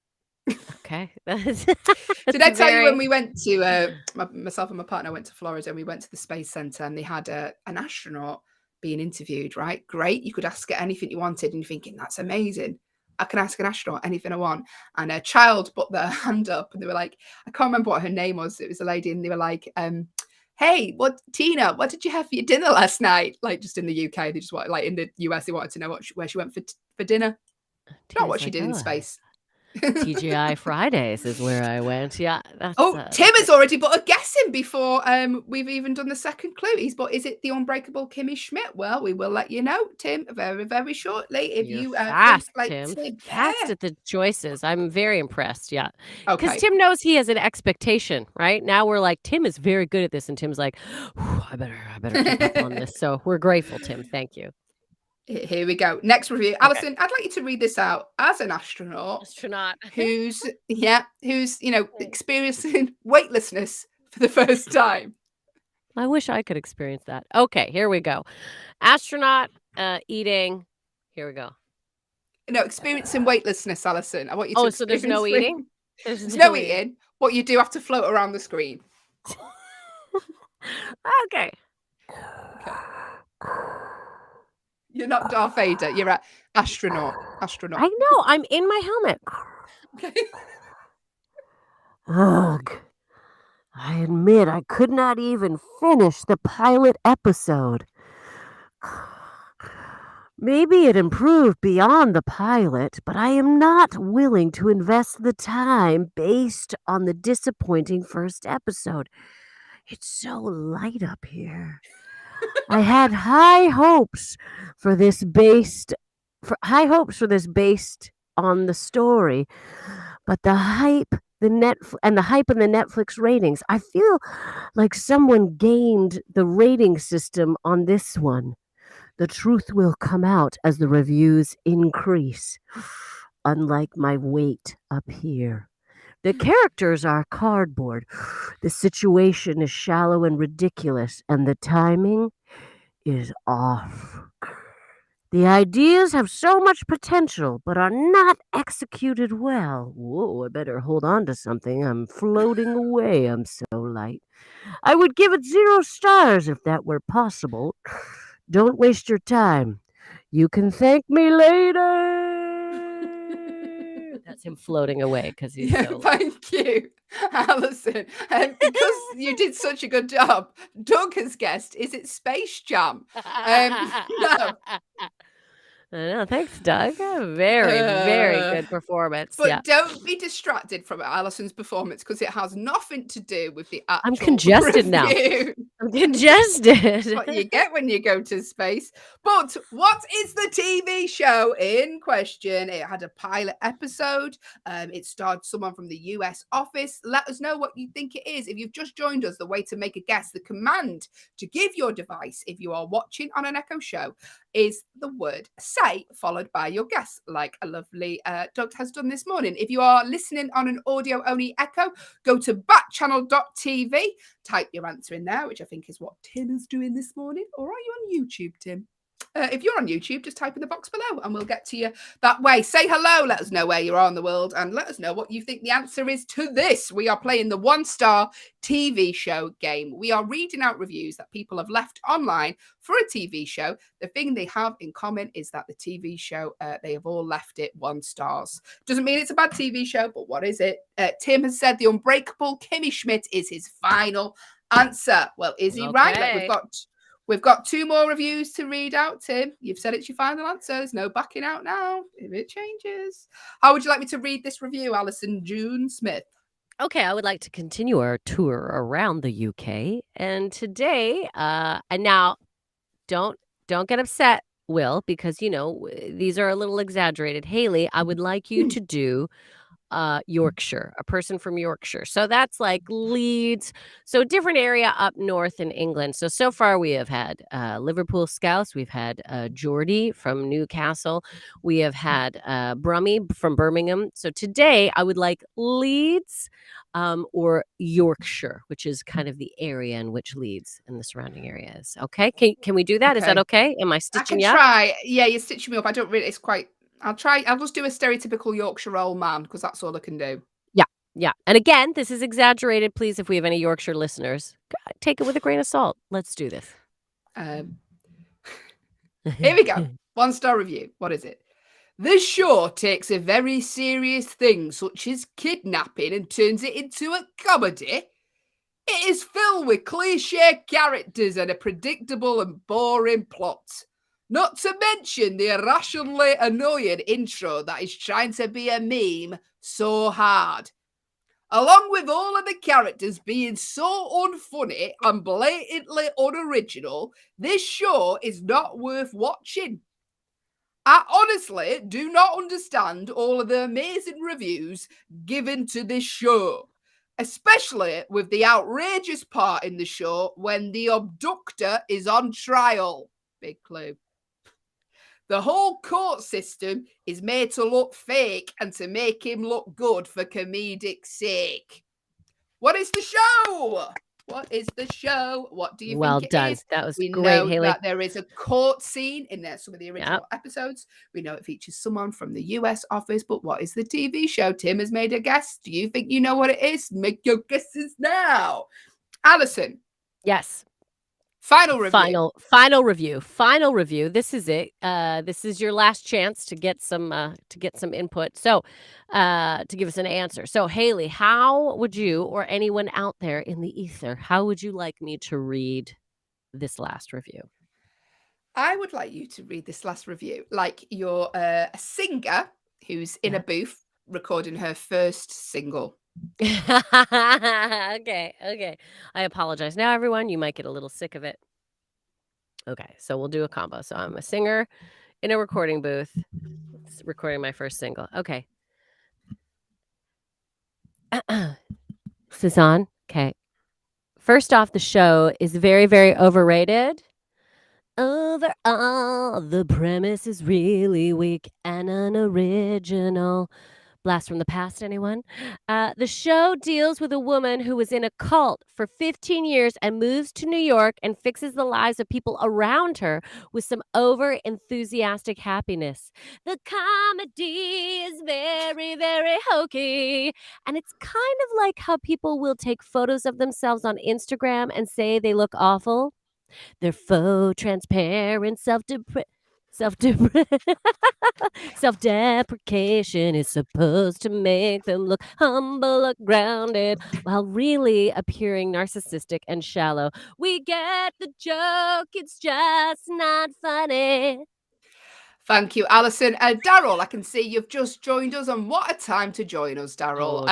Okay. Did I tell you when we went to, myself and my partner went to Florida and we went to the Space Center and they had an astronaut being interviewed, right? Great. You could ask her anything you wanted and you're thinking, that's amazing. I can ask an astronaut anything I want. And a child put their hand up and they were like, I can't remember what her name was. It was a lady and they were like, hey, Tina, what did you have for your dinner last night? Like just in the UK, they just wanted, like in the US, they wanted to know where she went for dinner. Not what she did in space. TGI Fridays is where I went. Yeah. That's, Tim has already put a guess in before we've even done the second clue. He's put, is it the unbreakable Kimmy Schmidt? Well, we will let you know, Tim, very, very shortly. If you fast, think like Tim. Fast at the choices. I'm very impressed. Yeah. Okay. Because Tim knows he has an expectation, right? Now we're like, Tim is very good at this. And Tim's like, I better keep up on this. So we're grateful, Tim. Thank you. Here we go. Next review. Allyson, I'd like you to read this out as an astronaut who's experiencing weightlessness for the first time. I wish I could experience that. Okay, here we go. Astronaut eating. Here we go. No, experiencing weightlessness, Allyson. I want you to so there's no eating? There's no eating, but you do have to float around the screen. Okay. You're not Darth Vader. You're an astronaut. I know. I'm in my helmet. Okay. Ugh. I admit I could not even finish the pilot episode. Maybe it improved beyond the pilot, but I am not willing to invest the time based on the disappointing first episode. It's so light up here. I had high hopes for this based on the story, but the hype and the Netflix ratings, I feel like someone gamed the rating system on this one. The truth will come out as the reviews increase, unlike my weight up here. The characters are cardboard. The situation is shallow and ridiculous, and the timing is off. The ideas have so much potential, but are not executed well. Whoa, I better hold on to something. I'm floating away. I'm so light. I would give it 0 stars if that were possible. Don't waste your time. You can thank me later. That's him floating away because he's so light. Thank you, Allyson. Because you did such a good job, Doug has guessed, is it Space Jam? No. No, thanks, Doug. Very, very good performance. But don't be distracted from Alyson's performance because it has nothing to do with the actual I'm congested review. now. I'm congested. What you get when you go to space. But what is the TV show in question? It had a pilot episode. It starred someone from the US office. Let us know what you think it is. If you've just joined us, the way to make a guess, the command to give your device if you are watching on an Echo show is the word say followed by your guess, like a lovely Doug has done this morning. If you are listening on an audio only Echo, go to backchannel.tv, type your answer in there, which I think is what Tim is doing this morning. Or are you on YouTube, Tim? If you're on YouTube, just type in the box below and we'll get to you that way. Say hello, let us know where you are in the world, and let us know what you think the answer is to this. We are playing the 1-star TV show game. We are reading out reviews that people have left online for a TV show. The thing they have in common is that the TV show, they have all left it 1 stars. Doesn't mean it's a bad TV show, but what is it? Tim has said the Unbreakable Kimmy Schmidt is his final answer. Well, is he right? Like, we've got 2 more reviews to read out, Tim. You've said it's your final answer. There's no backing out now if it changes. How would you like me to read this review, Allyson June Smith? Okay, I would like to continue our tour around the UK. And today, and now don't get upset, Will, because, you know, these are a little exaggerated. Hayley, I would like you to do Yorkshire, a person from Yorkshire. So that's like Leeds. So a different area up north in England. So far we have had Liverpool Scouts. We've had Geordie from Newcastle. We have had Brummie from Birmingham. So today I would like Leeds or Yorkshire, which is kind of the area in which Leeds and the surrounding area is. Okay. Can we do that? Okay. Is that okay? Am I stitching you up? I can try. Yeah, you're stitching me up. I don't really, it's quite... I'll just do a stereotypical Yorkshire old man because that's all I can do. Yeah. And again, this is exaggerated. Please, if we have any Yorkshire listeners, take it with a grain of salt. Let's do this. Here we go. 1-star review. What is it? This show takes a very serious thing such as kidnapping and turns it into a comedy. It is filled with cliche characters and a predictable and boring plot. Not to mention the irrationally annoying intro that is trying to be a meme so hard. Along with all of the characters being so unfunny and blatantly unoriginal, this show is not worth watching. I honestly do not understand all of the amazing reviews given to this show, especially with the outrageous part in the show when the abductor is on trial. Big clue. The whole court system is made to look fake and to make him look good for comedic sake. What is the show? What is the show? What do you think it is? That was we great, know Hayley. that there is a court scene in there, some of the original episodes. We know it features someone from the US office, but what is the TV show? Tim has made a guess. Do you think you know what it is? Make your guesses now. Allyson. Yes. Final review. Final review. This is it. This is your last chance to get some input. So, to give us an answer. So, Hayley, how would you, or anyone out there in the ether, how would you like me to read this last review? I would like you to read this last review like you're a singer who's in a booth recording her first single. Okay. I apologize. Now, everyone, you might get a little sick of it. Okay, so we'll do a combo. So I'm a singer in a recording booth, recording my first single. Okay. This is on. Okay. First off, the show is very, very overrated. Overall, the premise is really weak and unoriginal. Blast from the past, anyone? The show deals with a woman who was in a cult for 15 years and moves to New York and fixes the lives of people around her with some over-enthusiastic happiness. The comedy is very, very hokey. And it's kind of like how people will take photos of themselves on Instagram and say they look awful. They're faux transparent, self-deprecation is supposed to make them look humble, look grounded, while really appearing narcissistic and shallow. We get the joke, it's just not funny. Thank you, Allyson. Daryl, I can see you've just joined us, and what a time to join us, Daryl.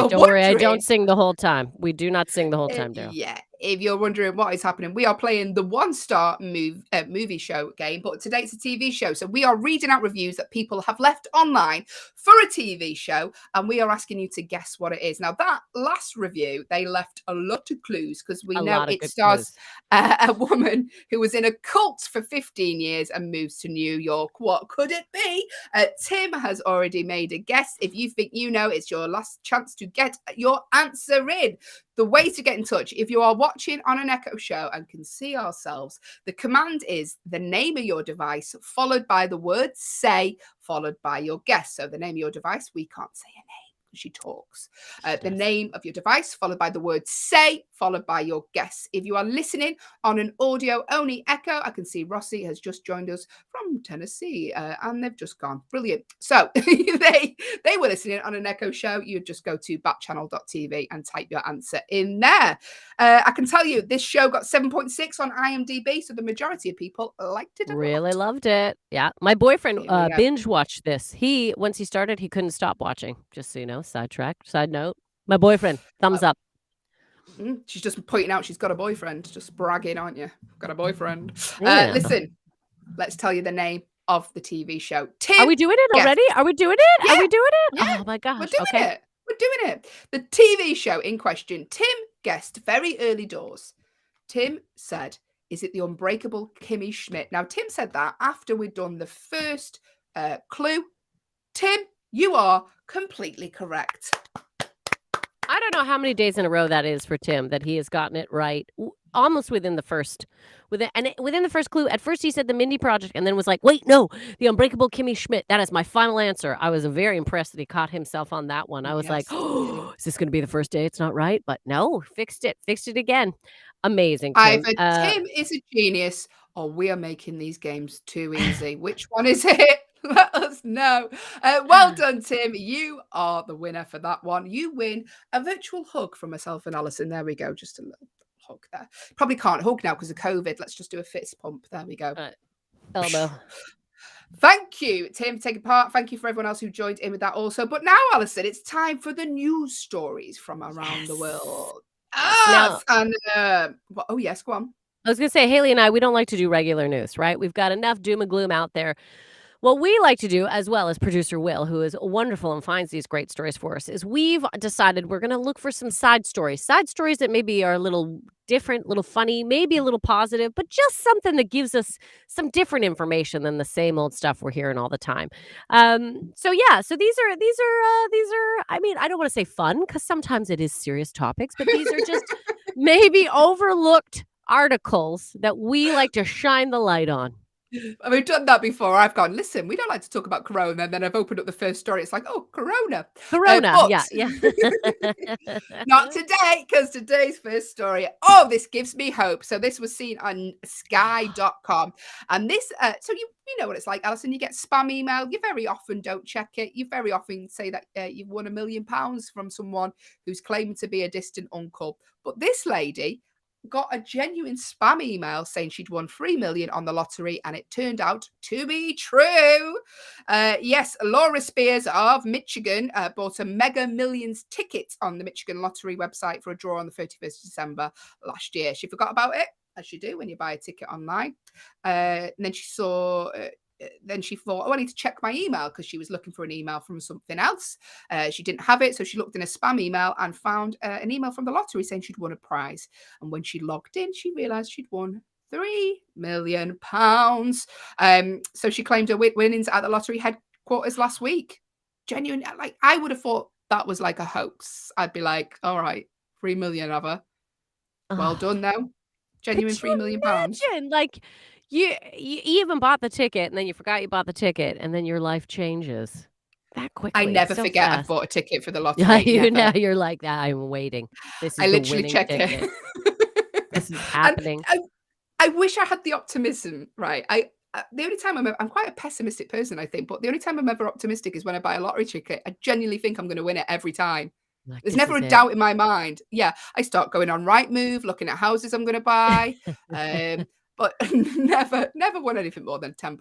Don't worry, I don't sing the whole time. We do not sing the whole time, Daryl. Yeah, if you're wondering what is happening, we are playing the one-star movie show game, but today it's a TV show. So we are reading out reviews that people have left online for a TV show, and we are asking you to guess what it is. Now, that last review, they left a lot of clues because we know it stars a woman who was in a cult for 15 years and moves to New York. What could it be? Tim has already made a guess. If you think you know, it's your last chance to get your answer in. The way to get in touch, if you are watching on an Echo show and can see ourselves, the command is the name of your device followed by the word say, followed by your guess. So the name of your device, we can't say a name. She talks. The name of your device, followed by the word say, followed by your guess. If you are listening on an audio-only Echo, I can see Rossi has just joined us from Tennessee, and they've just gone. Brilliant. So they were listening on an Echo show. You'd just go to backchannel.tv and type your answer in there. I can tell you this show got 7.6 on IMDb, so the majority of people liked it a Really lot. loved it. Yeah. My boyfriend binge watched this. Once he started, he couldn't stop watching, just so you know. Side note. My boyfriend, thumbs up. She's just pointing out she's got a boyfriend. Just bragging, aren't you? Got a boyfriend. Yeah. Listen, let's tell you the name of the TV show. Tim, are we doing it already? Are we doing it? Yeah. Are we doing it? Yeah. Oh my gosh. We're doing it. We're doing it. The TV show in question, Tim guessed very early doors. Tim said, is it the Unbreakable Kimmy Schmidt? Now, Tim said that after we'd done the first clue. Tim, you are completely correct. I don't know how many days in a row that is for Tim that he has gotten it right. Almost within the first clue. At first he said the Mindy Project and then was like, wait, no, the Unbreakable Kimmy Schmidt. That is my final answer. I was very impressed that he caught himself on that one. I was like, oh, is this going to be the first day it's not right? But no, fixed it again. Amazing, Tim. Either Tim is a genius or we are making these games too easy. Which one is it? Let us know. Well done, Tim. You are the winner for that one. You win a virtual hug from myself and Allyson. There we go. Just a little hug there. Probably can't hug now because of COVID. Let's just do a fist pump. There we go. Elbow. Thank you, Tim, for taking part. Thank you for everyone else who joined in with that also. But now, Allyson, it's time for the news stories from around the world. Oh, yes, go on. I was going to say, Hayley and I, we don't like to do regular news, right? We've got enough doom and gloom out there. What we like to do, as well as producer Will, who is wonderful and finds these great stories for us, is we've decided we're going to look for some side stories that maybe are a little different, a little funny, maybe a little positive, but just something that gives us some different information than the same old stuff we're hearing all the time. So these are. I mean, I don't want to say fun because sometimes it is serious topics, but these are just maybe overlooked articles that we like to shine the light on. We've done that before. I've gone, listen, we don't like to talk about Corona. And then I've opened up the first story. It's like, oh, Corona. Yeah. Not today, because today's first story, this gives me hope. So this was seen on sky.com. And this, so you know what it's like, Allyson, you get spam email. You very often don't check it. You very often say that you've won £1 million from someone who's claiming to be a distant uncle. But this lady got a genuine spam email saying she'd won 3 million on the lottery, and it turned out to be true. Yes, Laura Spears of Michigan bought a Mega Millions ticket on the Michigan Lottery website for a draw on the 31st of December last year. She forgot about it, as you do when you buy a ticket online. And then she saw... Then she thought, I need to check my email because she was looking for an email from something else. She didn't have it. So she looked in a spam email and found an email from the lottery saying she'd won a prize. And when she logged in, she realized she'd won £3 million. So she claimed her winnings at the lottery headquarters last week. Genuine. Like, I would have thought that was like a hoax. I'd be like, all right, 3 million of her. Well done, though. Genuine £3 million. Imagine, like, you even bought the ticket and then you forgot you bought the ticket and then your life changes that quickly. I never so forget fast. I bought a ticket for the lottery. Now you're like, I'm waiting. This is I literally check it. This is happening. I wish I had the optimism, right? The only time I'm quite a pessimistic person, I think, but the only time I'm ever optimistic is when I buy a lottery ticket. I genuinely think I'm going to win it every time. Like, there's never a doubt in my mind. Yeah, I start going on Rightmove, looking at houses I'm going to buy. but never won anything more than £10.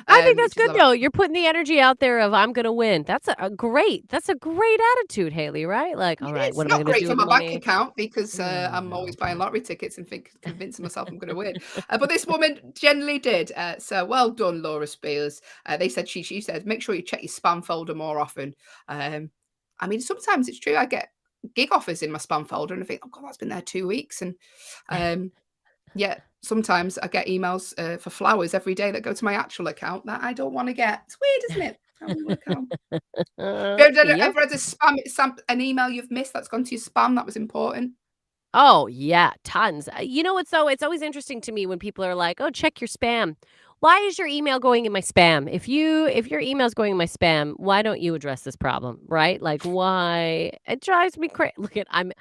I think that's which is good though. You're putting the energy out there of I'm gonna win. That's a great attitude, Hayley, right? Like, all right, It's what am I not gonna great do for with the my bank money? account because I'm always buying lottery tickets and convincing myself I'm going to win. But this woman generally did. So well done, Laura Spears. They said she said make sure you check your spam folder more often. I mean, sometimes it's true. I get gig offers in my spam folder and I think, oh God, that's been there 2 weeks. And yeah, sometimes I get emails for flowers every day that go to my actual account that I don't want to get. It's weird, isn't it? How we work out. Have you Yep. ever had an email you've missed that's gone to your spam that was important? Oh, yeah, tons. You know what, though? It's always interesting to me when people are like, "Oh, check your spam." Why is your email going in my spam? If your email's going in my spam, why don't you address this problem, right? Like, why? It drives me crazy. Look at I'm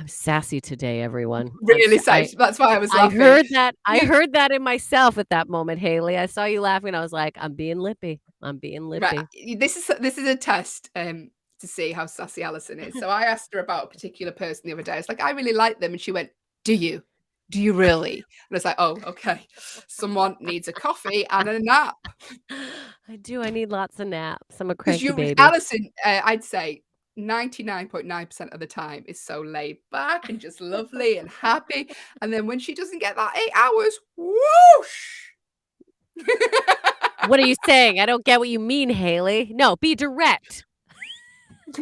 sassy today, everyone. Really safe. That's why I was I laughing. heard that. I heard that in myself at that moment, Hayley. I saw you laughing. I was like, I'm being lippy. I'm being lippy. Right. This is a test to see how sassy Allyson is. So I asked her about a particular person the other day. I was like, I really like them, and she went, "Do you? Do you really?" And I was like, "Oh, okay. Someone needs a coffee and a nap." I do. I need lots of naps. I'm a cranky Because baby. Allyson, I'd say 99.9% of the time is so laid back and just lovely and happy. And then when she doesn't get that 8 hours, whoosh. What are you saying? I don't get what you mean, Hayley. No, be direct.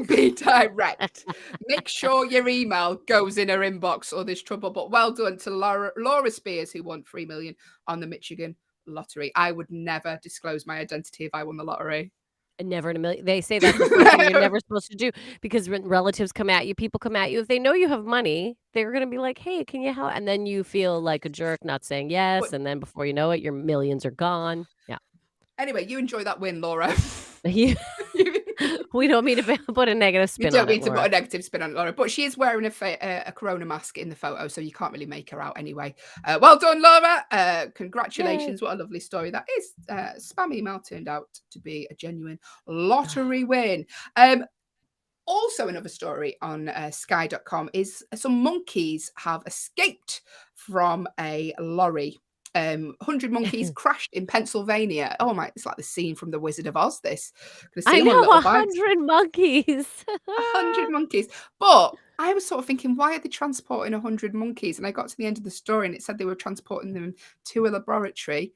Be direct. Make sure your email goes in her inbox or there's trouble. But well done to Laura Spears, who won 3 million on the Michigan lottery. I would never disclose my identity if I won the lottery. Never in a million. They say that's the first thing you're never supposed to do because when relatives come at you, people come at you. If they know you have money, they're going to be like, "Hey, can you help?" And then you feel like a jerk not saying yes. And then before you know it, your millions are gone. Yeah. Anyway, you enjoy that win, Laura. We don't mean to put a negative spin on it. You don't mean to put a negative spin on it, Laura. But she is wearing a corona mask in the photo, so you can't really make her out anyway. Well done, Laura. Congratulations. Yay. What a lovely story that is. Spam email turned out to be a genuine lottery win. Also, another story on sky.com is some monkeys have escaped from a lorry. 100 monkeys crashed in Pennsylvania. Oh my, it's like the scene from The Wizard of Oz, this. I know, 100 monkeys. 100 monkeys. But I was sort of thinking, why are they transporting 100 monkeys? And I got to the end of the story and it said they were transporting them to a laboratory.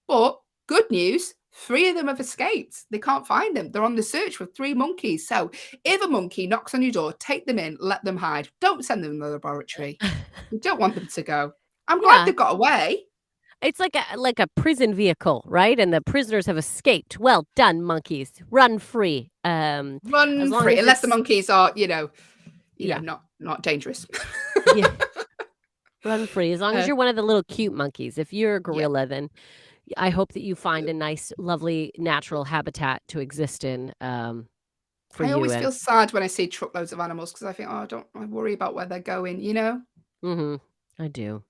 But good news, 3 of them have escaped. They can't find them. They're on the search for 3 monkeys. So if a monkey knocks on your door, take them in, let them hide. Don't send them to the laboratory. You don't want them to go. I'm glad they got away. It's like a prison vehicle, right? And the prisoners have escaped. Well done, monkeys. Run free. Run free, unless the monkeys are, not dangerous. Yeah. Run free. As long as you're one of the little cute monkeys. If you're a gorilla, then I hope that you find a nice, lovely, natural habitat to exist in. I always feel sad when I see truckloads of animals because I think, I worry about where they're going, you know? Mm-hmm. I do.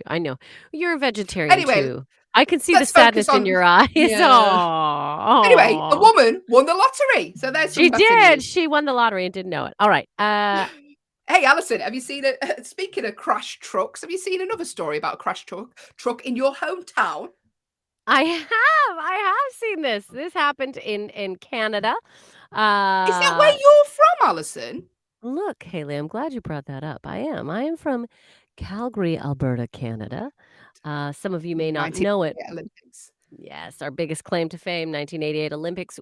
I know. You're a vegetarian too. I can see the sadness in your eyes. Yeah. Anyway, a woman won the lottery. So there's some She did. News. She won the lottery and didn't know it. All right. Hey, Allyson, have you seen speaking of crash trucks, have you seen another story about a crash truck in your hometown? I have seen this. This happened in Canada. Is that where you're from, Allyson? Look, Hayley, I'm glad you brought that up. I am from Calgary, Alberta, Canada. Some of you may not know it. Olympics. Yes, our biggest claim to fame, 1988 Olympics.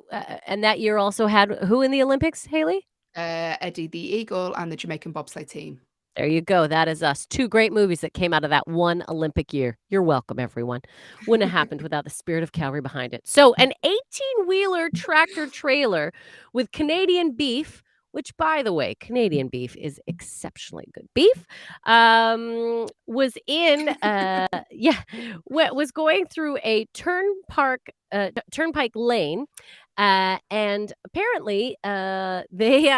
And that year also had who in the Olympics, Hayley? Eddie the Eagle and the Jamaican bobsleigh team. There you go. That is us. 2 great movies that came out of that one Olympic year. You're welcome, everyone. Wouldn't have happened without the spirit of Calgary behind it. So an 18-wheeler tractor trailer with Canadian beef, which, by the way, Canadian beef is exceptionally good beef, was going through a turnpike lane, and apparently they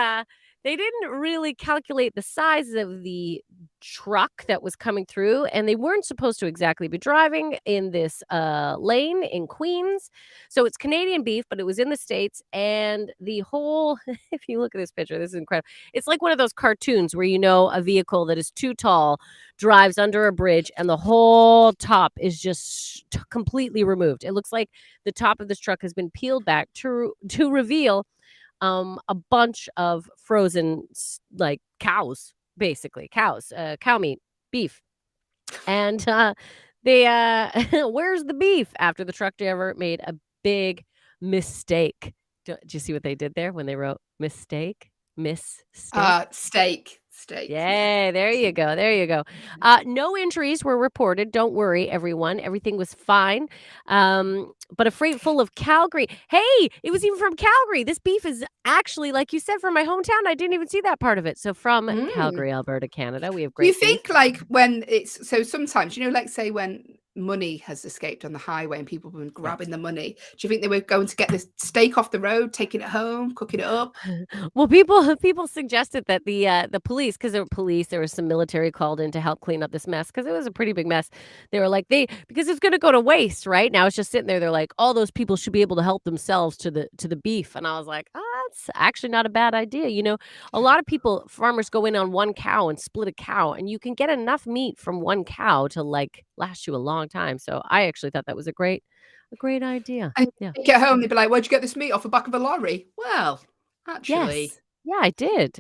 They didn't really calculate the size of the truck that was coming through, and they weren't supposed to exactly be driving in this lane in Queens. So it's Canadian beef, but it was in the States. And the whole, if you look at this picture, this is incredible. It's like one of those cartoons where a vehicle that is too tall drives under a bridge, and the whole top is just completely removed. It looks like the top of this truck has been peeled back to reveal a bunch of frozen like cows, basically cows, cow meat, beef. And they where's the beef after the truck driver made a big mistake. Did you see what they did there when they wrote mistake? Steak. Yay, there you go. There you go. No injuries were reported. Don't worry, everyone. Everything was fine. But a freight full of Calgary. Hey, it was even from Calgary. This beef is actually, like you said, from my hometown. I didn't even see that part of it. So from Calgary, Alberta, Canada, we have great Do you beef. think like when it's so sometimes, like say when money has escaped on the highway and people have been grabbing the money, do you think they were going to get this steak off the road, taking it home, cooking it up? Well, people suggested that the police, because there were police, there was some military called in to help clean up this mess because it was a pretty big mess. They were like, because it's going to go to waste, right? Now it's just sitting there. They're like, all those people should be able to help themselves to the beef. And I was like, that's actually not a bad idea. A lot of farmers go in on one cow and split a cow, and you can get enough meat from one cow to like last you a long time. So I actually thought that was a great idea. And Yeah. get home, they'd be like, "Where'd you get this meat off the back of a lorry?" Well, actually. Yes. Yeah,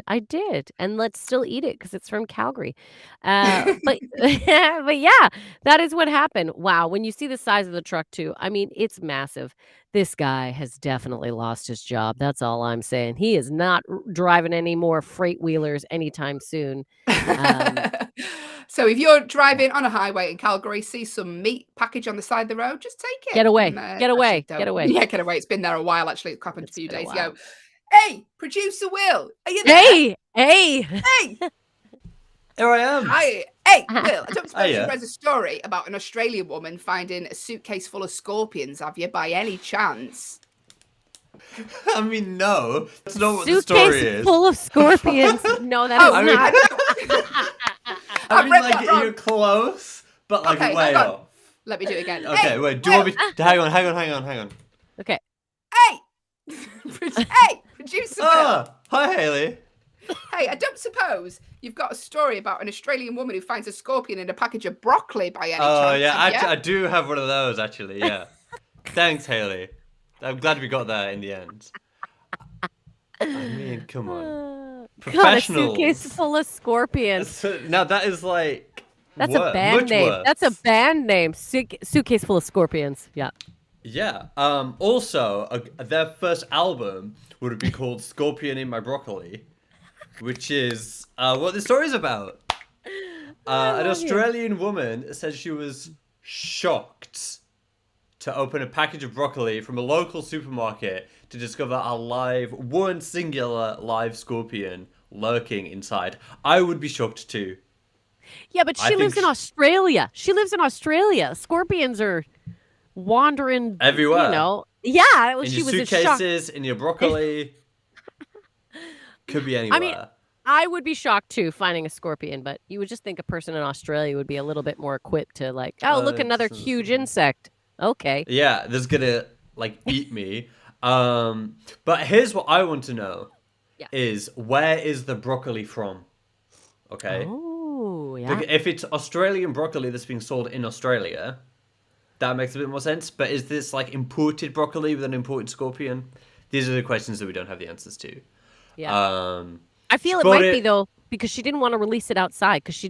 I did. And let's still eat it because it's from Calgary. But but yeah, that is what happened. Wow. When you see the size of the truck too, I mean, it's massive. This guy has definitely lost his job. That's all I'm saying. He is not driving any more freight wheelers anytime soon. So if you're driving on a highway in Calgary, see some meat package on the side of the road, just take it. Get away. And, Get away. actually Get don't. away. Yeah, get away. It's been there a while, actually. It happened a few been a days while. ago. Hey, producer Will, are you there? Hey. Hey. Here I am. Hi. Hey, Will, I don't suppose Hiya. you read a story about an Australian woman finding a suitcase full of scorpions, have you, by any chance? I mean, no. That's not what the story Suitcase is. full of scorpions. No, that is Oh, not. I mean, read like, that wrong. you're close, but like Okay, way hang on. off. Let me do it again. Okay, Hey, wait. Do you want me to... Hang on. Okay. Hey! Hey, producer Will. Hi, Hayley. Hey, I don't suppose you've got a story about an Australian woman who finds a scorpion in a package of broccoli by any chance? Oh, yeah. have you? I do have one of those, actually, yeah. Thanks, Hayley. I'm glad we got there in the end. I mean, come on. Professionals. God, a suitcase full of scorpions. Now, that is like... That's a band much name. worse. That's a band name. Suitcase full of scorpions. Yeah. Yeah. Also, their first album would have been called Scorpion in My Broccoli, which is what the story's about. An Australian woman said she was shocked to open a package of broccoli from a local supermarket to discover one singular live scorpion lurking inside. I would be shocked too. Yeah, but she lives in Australia. Scorpions are wandering everywhere. Yeah, in she your was in shock. suitcases, in your broccoli. Could be anywhere. I mean, I would be shocked too finding a scorpion, but you would just think a person in Australia would be a little bit more equipped to like, look, another huge insect. Okay. Yeah, that's gonna like eat me. But here's what I want to know: is where is the broccoli from? Okay. Oh, yeah. If it's Australian broccoli that's being sold in Australia, that makes a bit more sense. But is this like imported broccoli with an imported scorpion? These are the questions that we don't have the answers to. Yeah. I feel it might be though, because she didn't want to release it outside because they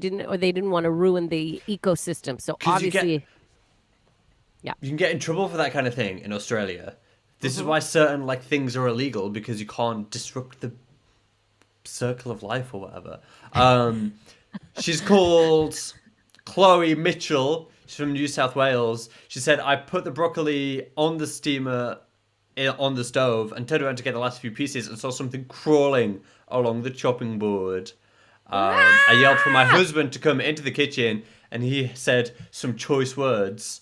didn't want to ruin the ecosystem. So obviously, you can get in trouble for that kind of thing in Australia. This is why certain like things are illegal, because you can't disrupt the circle of life or whatever. She's called Chloe Mitchell. She's from New South Wales. She said, I put the broccoli on the steamer on the stove and turned around to get the last few pieces and saw something crawling along the chopping board. I yelled for my husband to come into the kitchen, and he said some choice words.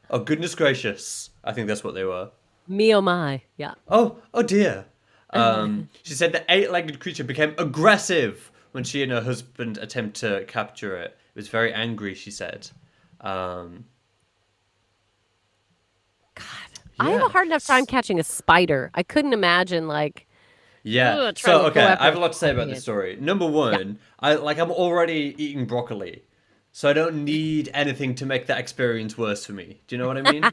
Oh, goodness gracious. I think that's what they were. me oh my. Yeah. Oh dear. She said the 8-legged creature became aggressive when she and her husband attempt to capture it. It was very angry, she said. God, I have a hard enough time catching a spider. I couldn't imagine Yeah. So okay, I have a lot to say about this story. Number one, I'm already eating broccoli, so I don't need anything to make that experience worse for me. Do you know what I mean?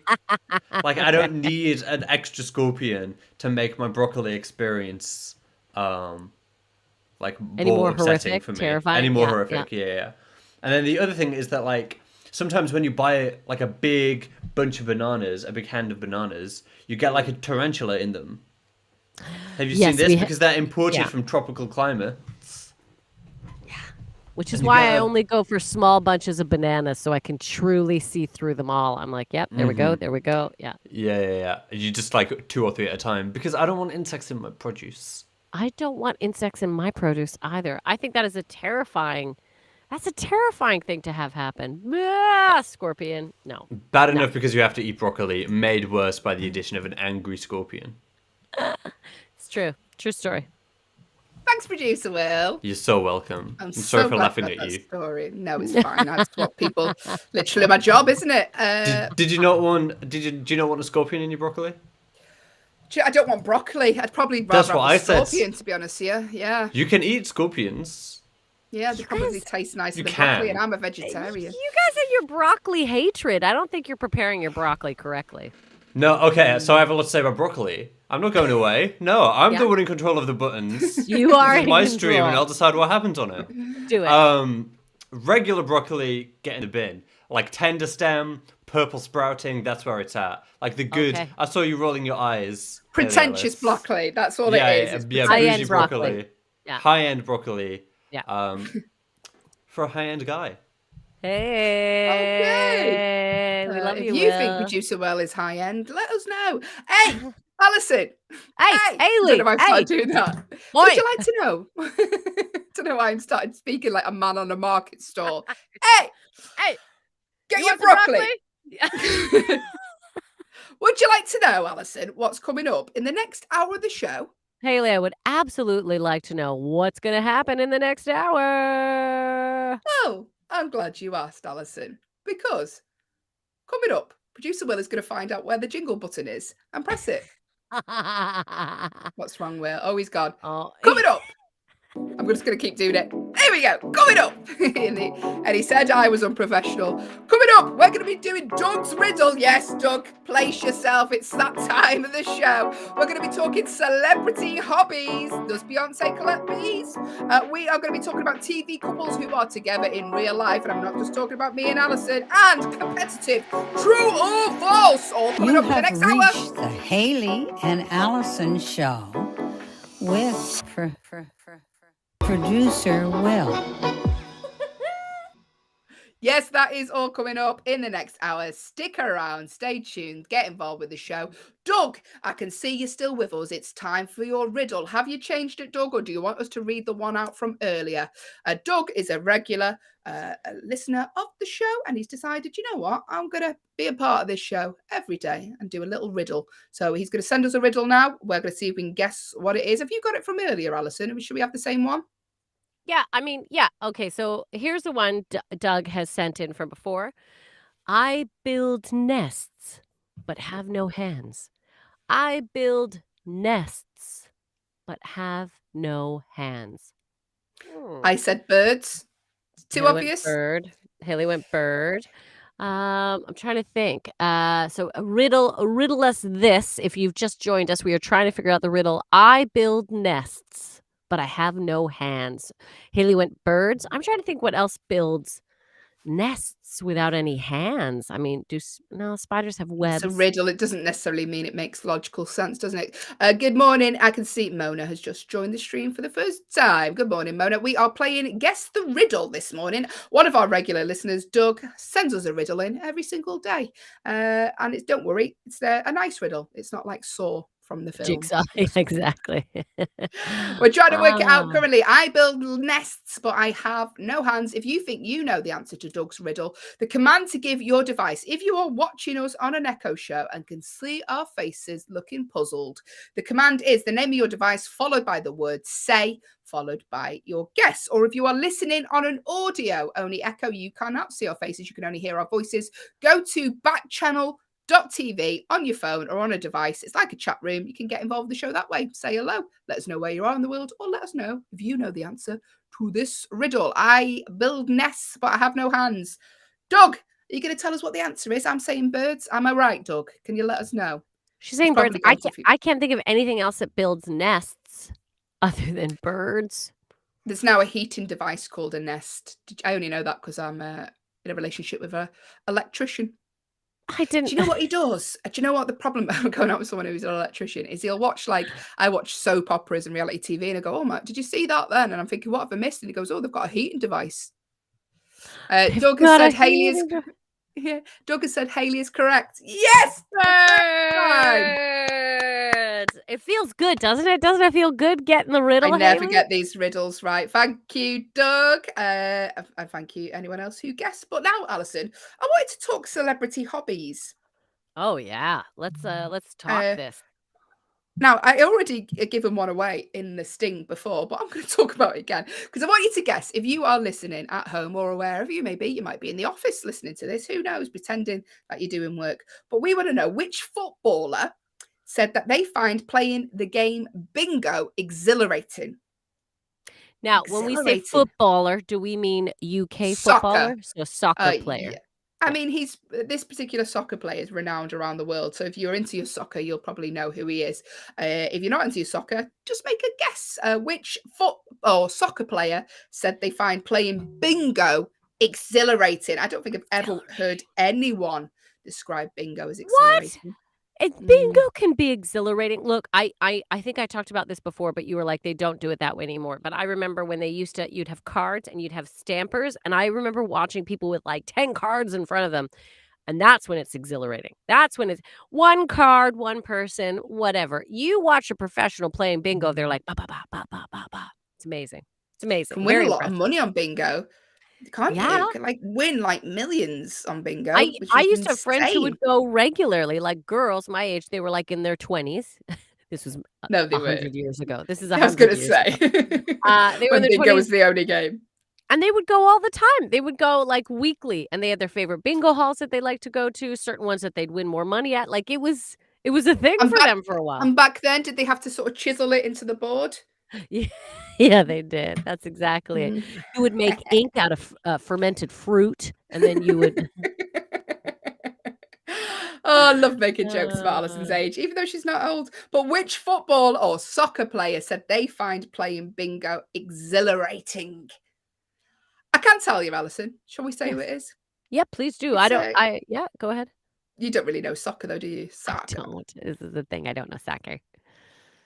I don't need an extra scorpion to make my broccoli experience any more more upsetting horrific, for me. terrifying? Any more Yeah, horrific? Yeah. And then the other thing is that sometimes when you buy a big bunch of bananas, a big hand of bananas, you get a tarantula in them. Have you seen this? Because they're imported from tropical climates. Yeah. Which is why I only go for small bunches of bananas so I can truly see through them all. I'm like, yep, there we go, there we go. Yeah. Yeah. You just 2 or 3 at a time because I don't want insects in my produce. I don't want insects in my produce either. I think that is a terrifying thing to have happen. Scorpion. No. Bad enough because you have to eat broccoli, made worse by the addition of an angry scorpion. It's true. True story. Thanks, producer Will. You're so welcome. I'm sorry so for glad laughing about at that you. Story. No, it's fine. That's what people. Literally, my job, isn't it? Did you not want? Do you not want a scorpion in your broccoli? I don't want broccoli. I'd probably rather have a scorpion, to be honest here. Yeah. You can eat scorpions. Yeah, they probably taste nicer than broccoli, and I'm a vegetarian. You guys have your broccoli hatred. I don't think you're preparing your broccoli correctly. No, okay, so I have a lot to say about broccoli. I'm not going away. No, I'm the one in control of the buttons. You are in my control. stream, and I'll decide what happens on it. Do it. Regular broccoli, get in the bin. Tender stem, purple sprouting, that's where it's at. The good. Okay. I saw you rolling your eyes. Pretentious broccoli. That's all it is. Yeah, high-end broccoli. Yeah. High-end broccoli. Yeah. For a high-end guy. Hey. We love you. If you think producer Will is high-end, let us know. Hey, Allyson. Hey, Hayley. I don't know why I started doing that. Boy. Would you like to know? Don't know why I'm started speaking like a man on a market stall. Hey, get you your want broccoli. Would you like to know, Allyson, what's coming up in the next hour of the show? Hayley, I would absolutely like to know what's going to happen in the next hour. Oh, I'm glad you asked, Allyson, because coming up, producer Will is going to find out where the jingle button is and press it. What's wrong, Will? Oh, he's gone. Oh. Coming up. I'm just going to keep doing it. Here we go. Coming up. And he said I was unprofessional. Coming up, we're going to be doing Doug's Riddle. Yes, Doug, place yourself. It's that time of the show. We're going to be talking celebrity hobbies. Does Beyonce collect bees? We are going to be talking about TV couples who are together in real life. And I'm not just talking about me and Allyson. And competitive true or false. All coming up in the next hour. You have reached the Hayley and Allyson show with producer Will. Yes, that is all coming up in the next hour. Stick around, stay tuned, get involved with the show. Doug, I can see you're still with us. It's time for your riddle. Have you changed it, Doug, or do you want us to read the one out from earlier? Doug is a regular listener of the show, and he's decided, you know what, I'm going to be a part of this show every day and do a little riddle. So he's going to send us a riddle now. We're going to see if we can guess what it is. Have you got it from earlier, Allyson? Should we have the same one? Yeah, yeah. Okay, so here's the one Doug has sent in from before. I build nests, but have no hands. I build nests, but have no hands. I said birds. It's too obvious. Hayley went bird. I'm trying to think. So riddle us this. If you've just joined us, we are trying to figure out the riddle. I build nests, but I have no hands. Hayley went birds. I'm trying to think what else builds nests without any hands. I mean, spiders have webs? It's a riddle. It doesn't necessarily mean it makes logical sense, doesn't it? Good morning. I can see Mona has just joined the stream for the first time. Good morning, Mona. We are playing Guess the Riddle this morning. One of our regular listeners, Doug, sends us a riddle in every single day. And don't worry, it's a nice riddle. It's not like Saw from the film. Jigsaw, exactly. We're trying to work it out Ah. currently. I build nests, but I have no hands. If you think you know the answer to Doug's riddle, the command to give your device, if you are watching us on an Echo show and can see our faces looking puzzled, the command is the name of your device followed by the word say, followed by your guess. Or if you are listening on an audio only Echo, you cannot see our faces, you can only hear our voices, go to Backchannel.tv on your phone or on a device. It's like a chat room. You can get involved with the show that way. Say hello. Let us know where you are in the world, or let us know if you know the answer to this riddle. I build nests, but I have no hands. Doug, are you going to tell us what the answer is? I'm saying birds. Am I right, Doug? Can you let us know? She's saying birds. probably gone I can't think of anything else that builds nests other than birds. There's now a heating device called a Nest. I only know that because I'm in a relationship with an electrician. I didn't. Do you know what he does? Do you know what the problem about going out with someone who's an electrician is? He'll watch, like, I watch soap operas and reality TV, and I go, oh my, did you see that then? And I'm thinking, what have I missed? And he goes, oh, they've got a heating device. Doug has said Hayley is... Yeah, Doug has said Hayley is correct. Yes! It feels good, doesn't it? Doesn't it feel good getting the riddle, I never Hayley? get these riddles right. Thank you, Doug. And thank you, anyone else who guessed. But now, Allyson, I wanted to talk celebrity hobbies. Oh yeah, let's talk this. Now, I already given one away in the sting before, but I'm going to talk about it again because I want you to guess. If you are listening at home or wherever you may be, you might be in the office listening to this. Who knows? Pretending that you're doing work. But we want to know which footballer said that they find playing the game bingo exhilarating. Now, when we say footballer, do we mean UK footballer? So soccer player. Yeah. I mean, this particular soccer player is renowned around the world. So if you're into your soccer, you'll probably know who he is. If you're not into your soccer, just make a guess. Which soccer player said they find playing bingo exhilarating? I don't think I've ever heard anyone describe bingo as exhilarating. What? Bingo can be exhilarating. Look, I think I talked about this before, but you were like, they don't do it that way anymore. But I remember when they used to, you'd have cards and you'd have stampers. And I remember watching people with like 10 cards in front of them. And that's when it's exhilarating. That's when it's one card, one person, whatever. You watch a professional playing bingo, they're like, ba, ba, ba, ba, ba, ba, ba. It's amazing. It's amazing. Can win a lot of money on bingo. Can't Yeah. you? Can like win like millions on bingo. I used to have friends who insane. would go regularly, like girls my age. They were like in their 20s. This was No, they 100 weren't. years ago. This is I was 100 going to years say. ago. They were in When their bingo 20s, was the only game. and they would go all the time. They would go like weekly, and they had their favorite bingo halls that they like to go to, certain ones that they'd win more money at. Like it was a thing for them for a while. And back then, did they have to sort of chisel it into the board? Yeah, they did. That's exactly it. You would make ink out of fermented fruit, and then you would. Oh, I love making jokes about Alyson's age, even though she's not old. But which football or soccer player said they find playing bingo exhilarating? I can't tell you, Allyson. Shall we say who it is? Yeah, please do. Yeah, go ahead. You don't really know soccer, though, do you? I Soccer. don't. This is the thing. I don't know soccer.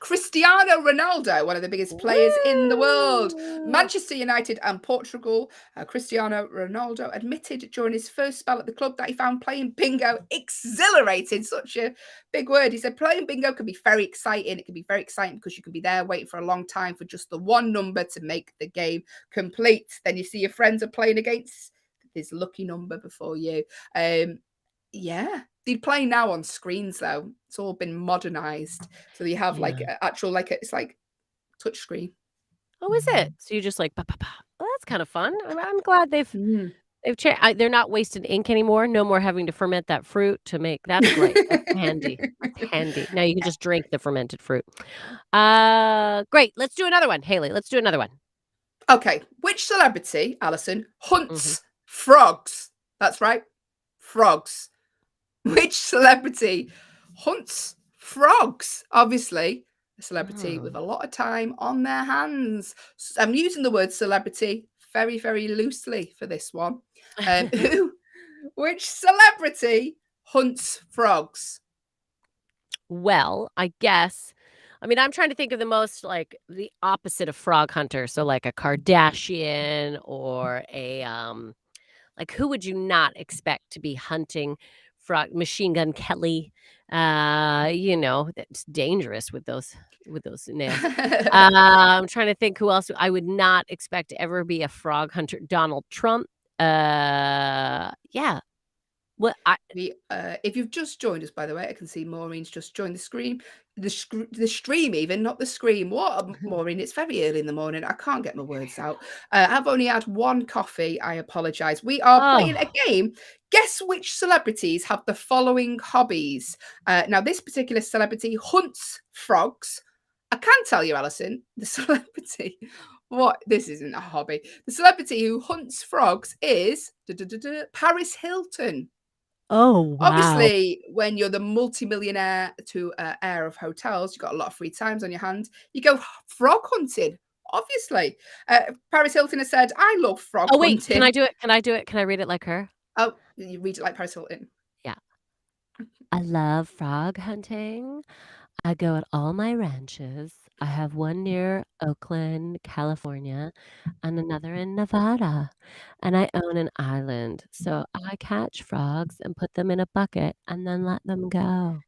Cristiano Ronaldo, one of the biggest players in the world. Manchester United and Portugal. Cristiano Ronaldo admitted during his first spell at the club that he found playing bingo exhilarating. Such a big word. He said playing bingo can be very exciting. It can be very exciting because you can be there waiting for a long time for just the one number to make the game complete. Then you see your friends are playing against his lucky number before you. Yeah. They play now on screens though. It's all been modernized. So you have like actual it's like touch screen. Oh, is it? So you just like bah, bah, bah. Well, that's kind of fun. I'm glad they've changed. They're not wasting ink anymore. No more having to ferment that fruit to make. That's great. That's handy. That's handy. Now you can just drink the fermented fruit. Great. Let's do another one, Hayley. Let's do another one. Okay. Which celebrity, Allyson, hunts frogs? That's right. Frogs. Which celebrity hunts frogs? Obviously, a celebrity with a lot of time on their hands. I'm using the word celebrity very, very loosely for this one. Which celebrity hunts frogs? Well, I guess. I mean, I'm trying to think of the most like the opposite of frog hunter. So like a Kardashian or a like who would you not expect to be hunting Frog Machine Gun Kelly. That's dangerous with those nails. I'm trying to think who else I would not expect to ever be a frog hunter. Donald Trump. Yeah. Well, if you've just joined us, by the way, I can see Maureen's just joined the stream. The stream, even not the scream. What, Maureen? It's very early in the morning. I can't get my words out. I've only had one coffee. I apologise. We are playing a game. Guess which celebrities have the following hobbies. Now, this particular celebrity hunts frogs. I can tell you, Allyson, the celebrity. What? This isn't a hobby. The celebrity who hunts frogs is Paris Hilton. Oh, wow. Obviously, when you're the multimillionaire to heir of hotels, you've got a lot of free times on your hand. You go frog hunting, obviously. Paris Hilton has said, I love frog hunting. Oh, wait, can I do it? Can I do it? Can I read it like her? Oh, you read it like Paris Hilton? Yeah. I love frog hunting. I go at all my ranches. I have one near Oakland, California, and another in Nevada. And I own an island. So I catch frogs and put them in a bucket and then let them go.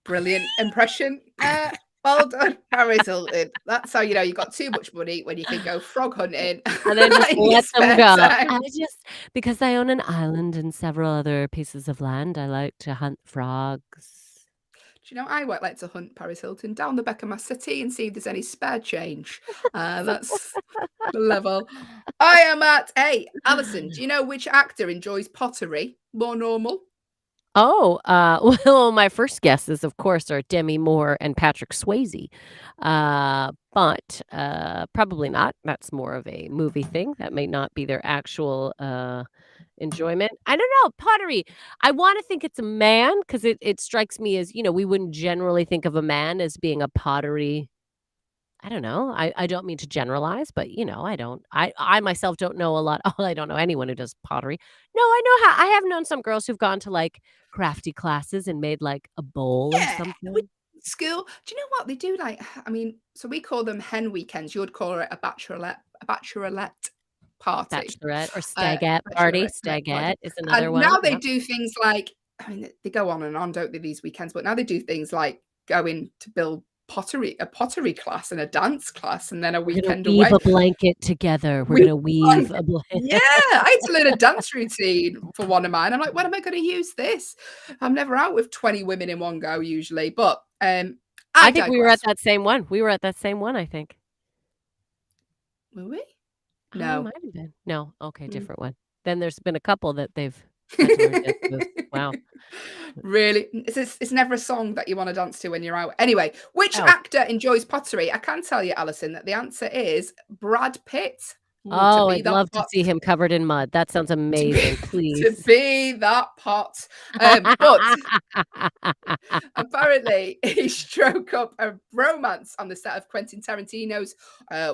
Brilliant impression. Well done, Paris Hilton. That's how you know you got too much money when you can go frog hunting and then just let them go. Because I own an island and several other pieces of land, I like to hunt frogs. Do you know, I would like to hunt Paris Hilton down the back of my city and see if there's any spare change. That's the level. I am at Allyson, do you know which actor enjoys pottery? More normal? Oh, well, my first guesses, of course, are Demi Moore and Patrick Swayze. But probably not. That's more of a movie thing. That may not be their actual enjoyment. I don't know. Pottery. I want to think it's a man because it strikes me as, we wouldn't generally think of a man as being a pottery. I don't know. I don't mean to generalize, but I myself don't know a lot. Oh, I don't know anyone who does pottery. No, I have known some girls who've gone to like crafty classes and made like a bowl or something. School. Do you know what they do? So we call them hen weekends. You would call it a bachelorette party. Bachelorette or stagette party. Stagette is another one. Now they do things like, they go on and on, don't they, these weekends? But now they do things like going to build a pottery class and a dance class, and then a weekend away. We're gonna weave a blanket together. We're gonna weave a blanket. Yeah, I had to learn a dance routine for one of mine. I'm like, when am I going to use this? I'm never out with 20 women in one go usually, but I think we were at that same one. I think. Were we? No, might have been. No, okay, different one. Then there's been a couple that they've. Wow. Really? It's never a song that you want to dance to when you're out. Anyway, which actor enjoys pottery? I can tell you, Allyson, that the answer is Brad Pitt. I'd love to see him covered in mud. That sounds amazing. Please. To be that pot. But apparently he struck up a romance on the set of Quentin Tarantino's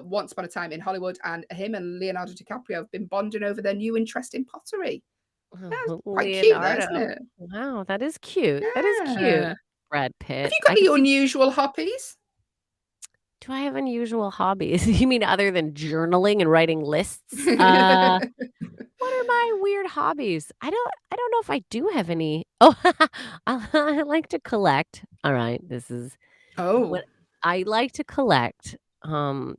Once Upon a Time in Hollywood, and him and Leonardo DiCaprio have been bonding over their new interest in pottery. That's quite cute, isn't it? Wow, that is cute. Yeah. That is cute. Brad Pitt. Have you got any unusual hobbies? Do I have unusual hobbies? You mean other than journaling and writing lists? What are my weird hobbies? I don't know if I do have any. Oh, I like to collect. All right, this is what I like to collect.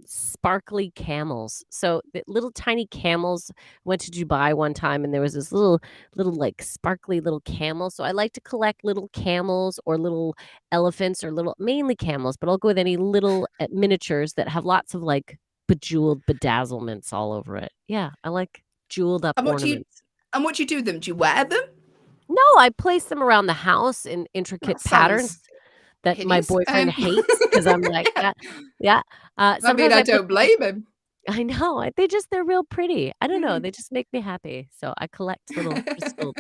Sparkly camels. So the little tiny camels. Went to Dubai one time and there was this little like sparkly little camel. So I like to collect little camels or little elephants or mainly camels, but I'll go with any little miniatures that have lots of like bejeweled bedazzlements all over it. Yeah, I like jeweled up ornaments. And what do you do with them? Do you wear them? No, I place them around the house in intricate patterns that my boyfriend hates because I'm like, yeah. I don't blame him. I know. They're real pretty. I don't know. They just make me happy. So I collect little crystal.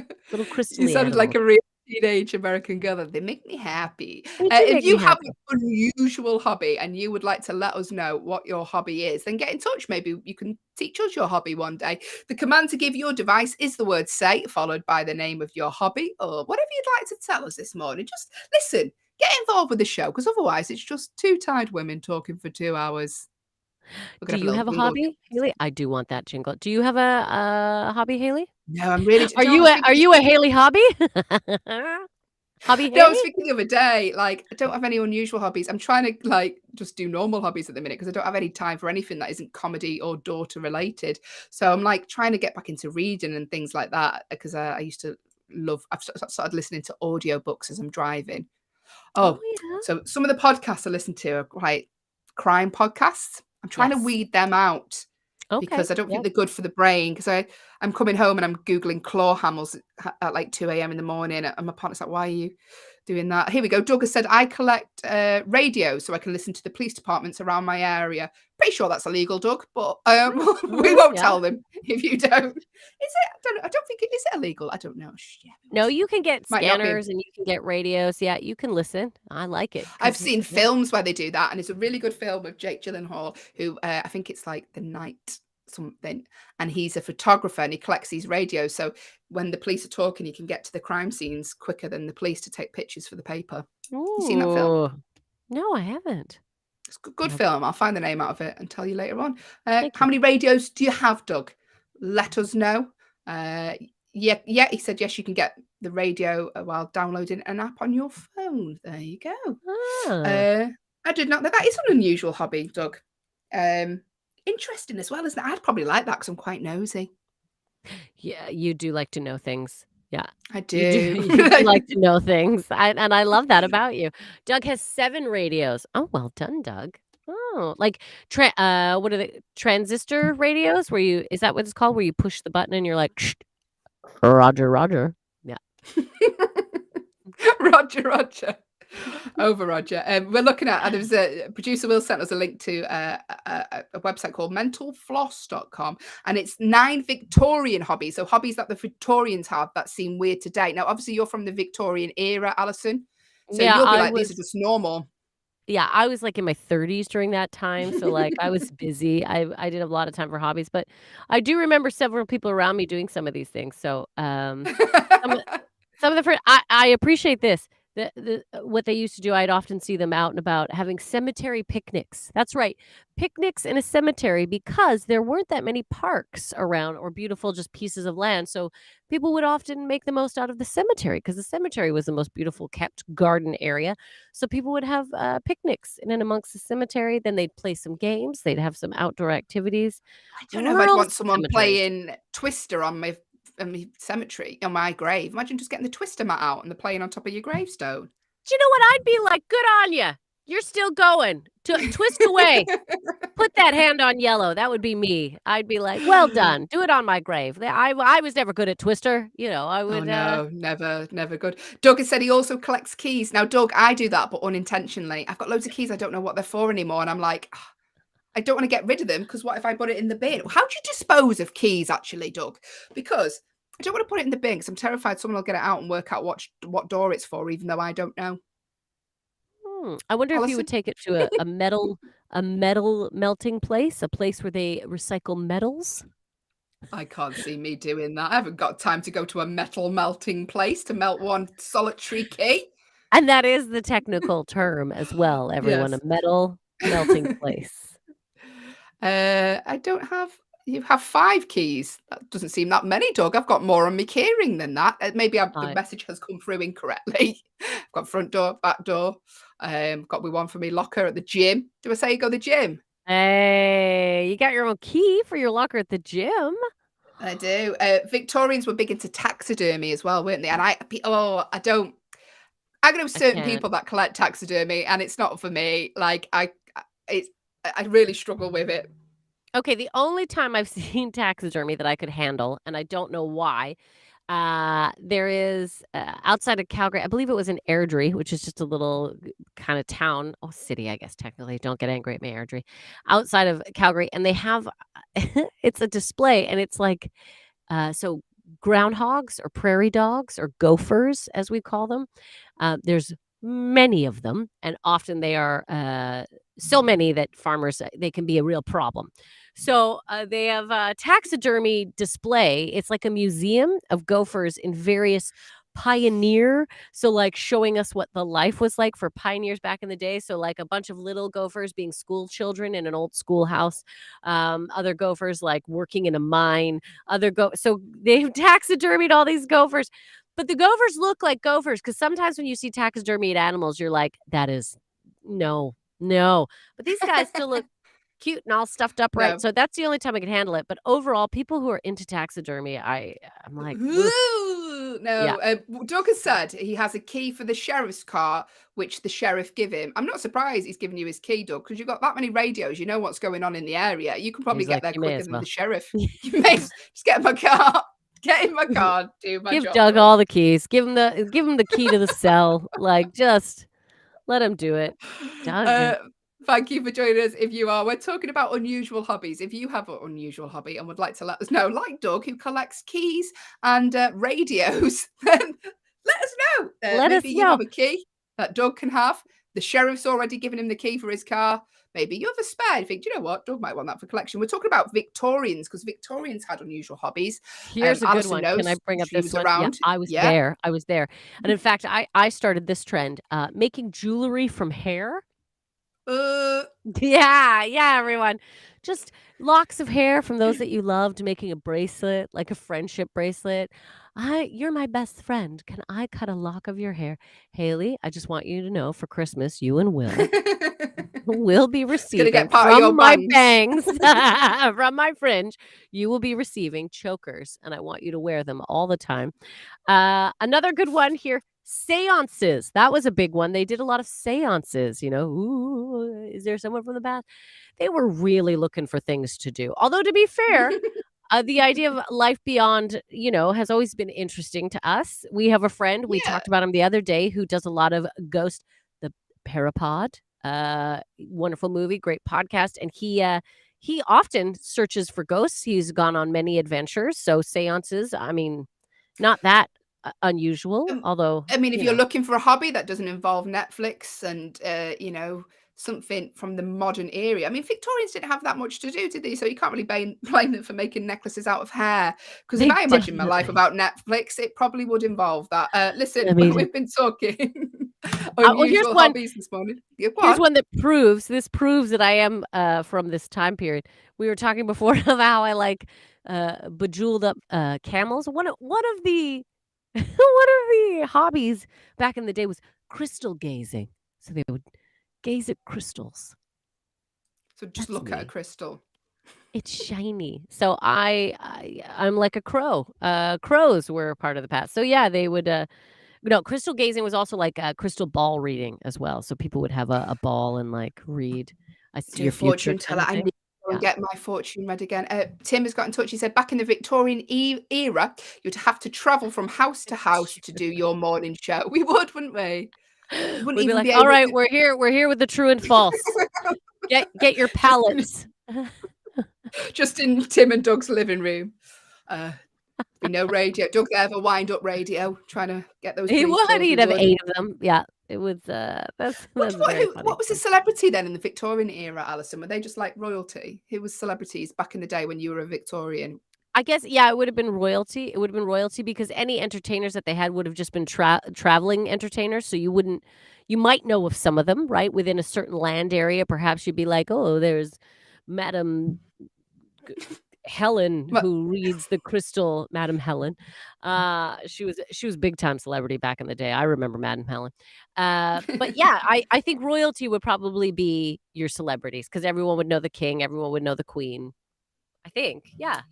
You sounded like a real teenage American girl. They make me happy. If you have an unusual hobby and you would like to let us know what your hobby is, then get in touch. Maybe you can teach us your hobby one day. The command to give your device is the word say, followed by the name of your hobby or whatever you'd like to tell us this morning. Just listen. Get involved with the show, because otherwise it's just two tired women talking for 2 hours. We're Do gonna have you have a little hobby, Hayley? I do want that jingle. Do you have a hobby, Haley? No, I'm really. Are Do you know you what I was a are thinking? you a Haley hobby? Hobby No, I was Haley? thinking the other day, like, I don't have any unusual hobbies. I'm trying to like just do normal hobbies at the minute because I don't have any time for anything that isn't comedy or daughter related. So I'm like trying to get back into reading and things like that because I used to love. I've started listening to audiobooks as I'm driving. Oh, Oh, yeah. so some of the podcasts I listen to are like crime podcasts. I'm trying to Yes. weed them out Okay. because I don't think Yep. they're good for the brain. Because I'm coming home and I'm Googling claw hammers at like 2 a.m. in the morning. And my partner's like, why are you doing that? Here we go. Doug has said, I collect radio so I can listen to the police departments around my area. Pretty sure that's illegal, Doug, but we won't Yeah. tell them if you don't. Is it? I don't think it is it illegal. I don't know. Yeah, No, you can get might not be. scanners and you can get radios. Yeah, you can listen. I like it. I've 'cause seen yeah. films where they do that, and it's a really good film with Jake Gyllenhaal, who I think it's like The Night something, and he's a photographer and he collects these radios. So when the police are talking, he can get to the crime scenes quicker than the police to take pictures for the paper. You seen that film? Ooh. No, I haven't. It's a good Nope. film. I'll find the name out of it and tell you later on. Thank How you. many radios do you have, Doug? Let us know. Yeah, he said yes, you can get the radio while downloading an app on your phone. There you go. Ah. I did not know that is an unusual hobby, Doug. Interesting as well, isn't it? I'd probably like that because I'm quite nosy. Yeah, you do like to know things. Yeah. I You do. do like to know things. And I love that about you. Doug has 7 radios. Oh, well done, Doug. Oh, like what are the transistor radios where you is that what it's called where you push the button and you're like Roger, Roger. Yeah. Roger. Over Roger. We're looking at, there's a producer Will sent us a link to a website called mentalfloss.com, and it's 9 Victorian hobbies. So hobbies that the Victorians have that seem weird today. Now, obviously, you're from the Victorian era, Allyson. So Yeah, you'll be I like, these was are just normal. Yeah, I was like in my 30s during that time. So like I was busy. I didn't have a lot of time for hobbies, but I do remember several people around me doing some of these things. So some of the first, I appreciate this. What they used to do, I'd often see them out and about having cemetery picnics. That's right, picnics in a cemetery because there weren't that many parks around or beautiful just pieces of land. So people would often make the most out of the cemetery because the cemetery was the most beautiful kept garden area. So people would have picnics in and amongst the cemetery. Then they'd play some games. They'd have some outdoor activities. I don't know if I'd Rural want someone cemeteries. playing Twister on my cemetery, on my grave. Imagine just getting the Twister mat out and they're playing on top of your gravestone. Do you know what I'd be like? Good on you. You're still going. Twist away. Put that hand on yellow. That would be me. I'd be like, well done. Do it on my grave. I was never good at Twister. You know, I Oh would. no, never good. Doug has said he also collects keys. Now, Doug, I do that, but unintentionally. I've got loads of keys. I don't know what they're for anymore. And I'm like, I don't want to get rid of them because what if I put it in the bin? How do you dispose of keys, actually, Doug? Because I don't want to put it in the bin because I'm terrified someone will get it out and work out what door it's for, even though I don't know. I wonder if you Allyson? would take it to a metal melting place, a place where they recycle metals. I can't see me doing that. I haven't got time to go to a metal melting place to melt one solitary key. And that is the technical term as well, everyone. Yes. A metal melting place. I don't have. You have 5 keys. That doesn't seem that many, Doug. I've got more on my keyring than that. Maybe the message has come through incorrectly. I've got front door, back door. Got me one for me locker at the gym. Do I say you go to the gym? Hey, you got your own key for your locker at the gym. I do. Victorians were big into taxidermy as well, weren't they? And I don't. I know certain people that collect taxidermy, and it's not for me. Like I really struggle with it. Okay, the only time I've seen taxidermy that I could handle, and I don't know why, there is outside of Calgary, I believe it was in Airdrie, which is just a little kind of town, city, I guess, technically. Don't get angry at me, Airdrie. Outside of Calgary, and they have, it's a display, and it's like, so groundhogs or prairie dogs or gophers, as we call them. There's many of them, and often they are so many that farmers, they can be a real problem. So they have a taxidermy display. It's like a museum of gophers in various pioneer. So like showing us what the life was like for pioneers back in the day. So like a bunch of little gophers being school children in an old schoolhouse. Other gophers like working in a mine. So they've taxidermied all these gophers. But the gophers look like gophers because sometimes when you see taxidermied animals, you're like, that is no. But these guys still look cute and all stuffed up right. No. So that's the only time I can handle it. But overall, people who are into taxidermy, I'm like, Ooh, no. Yeah. Doug has said he has a key for the sheriff's car, which the sheriff give him. I'm not surprised he's given you his key, Doug, because you've got that many radios. You know what's going on in the area. You can probably He's get like, there "You may quicker as than well." the sheriff. You may just get in my car. Get in my car. Do my Give job. Doug all the keys. Give him the key to the cell. Like, just let him do it. Doug. Thank you for joining us. We're talking about unusual hobbies. If you have an unusual hobby and would like to let us know, like Doug, who collects keys and radios, then let us know. Let us maybe you know. have a key that Doug can have. The sheriff's already given him the key for his car. Maybe you have a spare. You think, do you know what? Doug might want that for collection. We're talking about Victorians because Victorians had unusual hobbies. Here's a good Allyson one. knows Can I bring up she this was one? around. Yeah, I was there. And in fact, I started this trend, making jewelry from hair. Yeah, everyone. Just locks of hair from those that you loved, making a bracelet, like a friendship bracelet. You're my best friend. Can I cut a lock of your hair? Hayley, I just want you to know for Christmas, you and Will will be receiving get part of your from my bangs. from my fringe, you will be receiving chokers, and I want you to wear them all the time. Another good one here. Seances. That was a big one. They did a lot of seances, Ooh, is there someone from the past? They were really looking for things to do. Although, to be fair, the idea of life beyond, has always been interesting to us. We have a friend, we talked about him the other day, who does a lot of ghost, the Parapod, wonderful movie, great podcast. And he often searches for ghosts. He's gone on many adventures. So seances, not that unusual, although if you're looking for a hobby that doesn't involve Netflix and something from the modern era, Victorians didn't have that much to do, did they? So you can't really blame them for making necklaces out of hair, because if I imagine my life without Netflix, it probably would involve that. Listen, we've been talking unusual hobbies this morning. Here's one that proves that I am from this time period. We were talking before of how I like bejeweled up camels. One of the one of the hobbies back in the day was crystal gazing. So they would gaze at crystals. So just look at a crystal. It's shiny. So I'm like a crow. Crows were part of the past. So yeah, they would. Crystal gazing was also like crystal ball reading as well. So people would have a ball and like read. I see your fortune teller. I need to go and get my fortune read again. Tim has got in touch. He said back in the Victorian era, you'd have to travel from house to house to do your morning show. We would, wouldn't we? We'd be like, all right, we're here with the true and false. Get your pallets. Just in Tim and Doug's living room. No radio. Doug ever wind up radio trying to get those. He would. He'd have 8 of them. Yeah, it was. That's very funny. What was a celebrity then in the Victorian era, Allyson? Were they just like royalty? Who was celebrities back in the day when you were a Victorian? I guess, yeah, it would have been royalty. It would have been royalty because any entertainers that they had would have just been traveling entertainers. So you might know of some of them, right? Within a certain land area, perhaps you'd be like, oh, there's Madam Helen who reads the crystal. Madam Helen. She was big time celebrity back in the day. I remember Madam Helen. But yeah, I think royalty would probably be your celebrities because everyone would know the king, everyone would know the queen. I think. Yeah.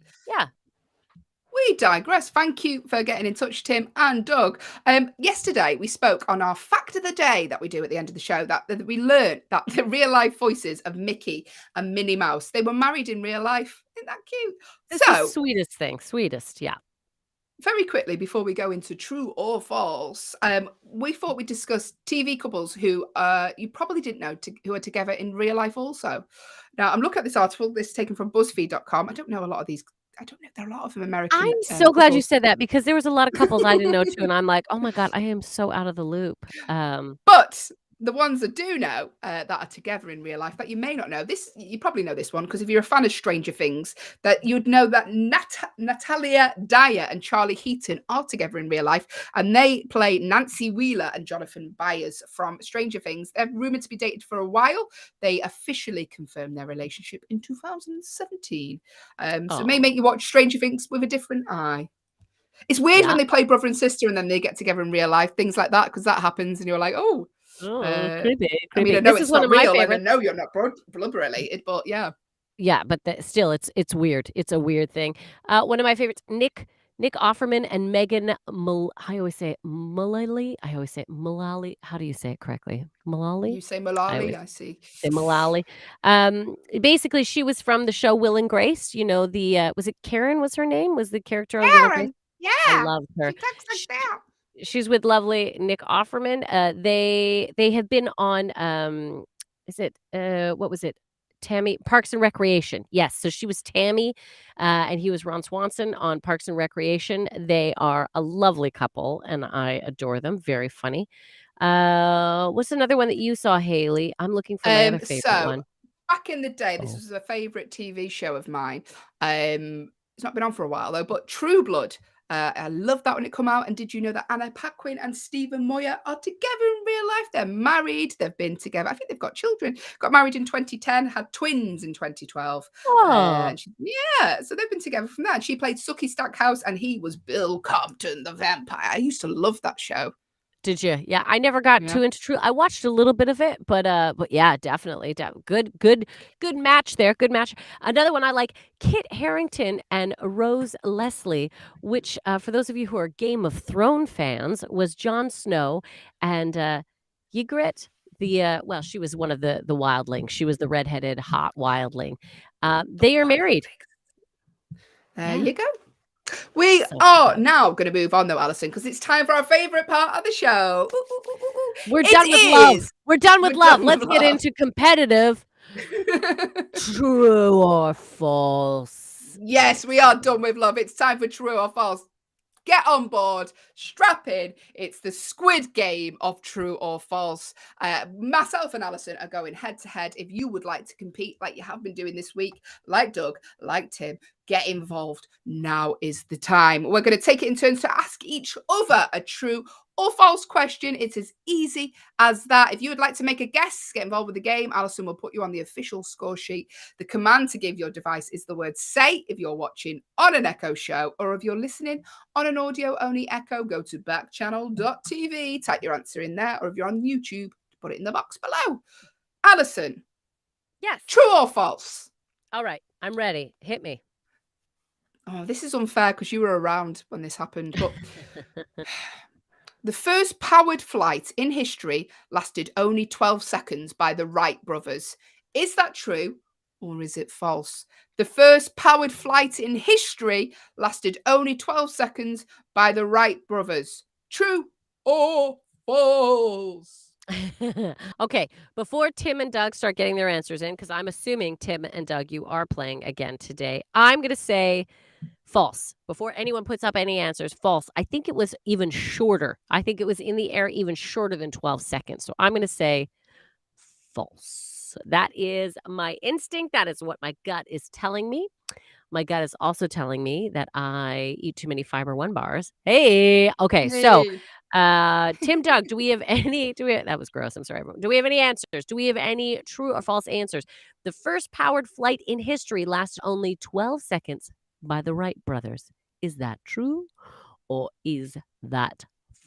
We digress. Thank you for getting in touch, Tim and Doug. Yesterday, we spoke on our fact of the day that we do at the end of the show that we learned that the real life voices of Mickey and Minnie Mouse, they were married in real life. Isn't that cute? This is the sweetest thing. Sweetest, yeah. Very quickly, before we go into true or false, we thought we'd discuss TV couples who you probably didn't know who are together in real life also. Now, I'm looking at this article. This is taken from BuzzFeed.com. I don't know a lot of these. I don't know. There are a lot of them American. I'm so glad you said that because there was a lot of couples I didn't know too. And I'm like, oh my God, I am so out of the loop. But the ones I do know that are together in real life that you may not know. You probably know this one because if you're a fan of Stranger Things, that you'd know that Natalia Dyer and Charlie Heaton are together in real life, and they play Nancy Wheeler and Jonathan Byers from Stranger Things. They're rumored to be dated for a while. They officially confirmed their relationship in 2017. So it may make you watch Stranger Things with a different eye. It's weird when they play brother and sister and then they get together in real life, things like that, because that happens and you're like, oh, creepy. I mean, I know it's not real, and I know you're not blood related, but yeah. Yeah, but still, it's weird. It's a weird thing. One of my favorites, Nick Offerman and Megan I always say it Mullally. I always say it Mullally. How do you say it correctly? Mullally? You say Mullally, I see. Say Mullally. Basically, she was from the show Will and Grace. You know, was it Karen was her name? Was the character on Will and Grace? Yeah. I love her. She talks like that. She's with lovely Nick Offerman. They have been on what was it? Tammy, Parks and Recreation. Yes, so she was Tammy, and he was Ron Swanson on Parks and Recreation. They are a lovely couple, and I adore them. Very funny. What's another one that you saw, Hayley? I'm looking for my other favorite one. Back in the day, this was a favorite TV show of mine. It's not been on for a while though, but True Blood. I love that when it come out. And did you know that Anna Paquin and Stephen Moyer are together in real life? They're married. They've been together. I think they've got children. Got married in 2010. Had twins in 2012. So they've been together from that. She played Suki Stackhouse, and he was Bill Compton, the vampire. I used to love that show. Did you? Yeah, I never got too into True. I watched a little bit of it, but yeah, definitely. Good match there. Good match. Another one I like, Kit Harington and Rose Leslie, which for those of you who are Game of Thrones fans, was Jon Snow and Ygritte. She was one of the wildlings. She was the redheaded hot wildling. They are married. There you go. We are now going to move on though, Allyson, because it's time for our favorite part of the show. We're done with love. We're done with love. Let's get into competitive. True or false? Yes, we are done with love. It's time for true or false. Get on board, strap in. It's the Squid Game of true or false. Myself and Allyson are going head to head. If you would like to compete like you have been doing this week, like Doug, like Tim, get involved. Now is the time. We're going to take it in turns to ask each other a true or false question. It's as easy as that. If you would like to make a guess, get involved with the game, Allyson will put you on the official score sheet. The command to give your device is the word say if you're watching on an Echo show, or if you're listening on an audio-only Echo, go to backchannel.tv, type your answer in there, or if you're on YouTube, put it in the box below. Allyson. Yes. True or false? All right, I'm ready. Hit me. Oh, this is unfair because you were around when this happened, but... The first powered flight in history lasted only 12 seconds by the Wright brothers. Is that true or is it false? The first powered flight in history lasted only 12 seconds by the Wright brothers. True or false? Okay, before Tim and Doug start getting their answers in, because I'm assuming Tim and Doug, you are playing again today, I'm going to say false. Before anyone puts up any answers, false. I think it was even shorter. I think it was in the air even shorter than 12 seconds. So I'm going to say false. That is my instinct. That is what my gut is telling me. My gut is also telling me that I eat too many Fiber One bars. Hey. Okay. Hey. So Tim, Doug, that was gross. I'm sorry. Do we have any answers? Do we have any true or false answers? The first powered flight in history lasted only 12 seconds by the Wright brothers. Is that true or is that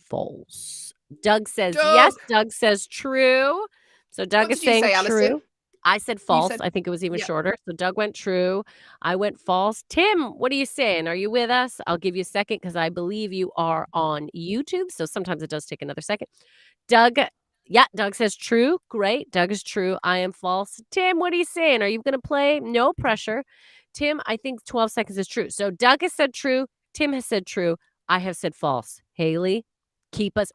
false? Doug says yes. Doug says true. So Doug is saying true. I said false. I think it was even shorter. So Doug went true. I went false. Tim, what are you saying? Are you with us? I'll give you a second because I believe you are on YouTube. So sometimes it does take another second. Doug says true. Great. Doug is true. I am false. Tim, what are you saying? Are you going to play? No pressure. Tim, I think 12 seconds is true. So Doug has said true. Tim has said true. I have said false. Hayley,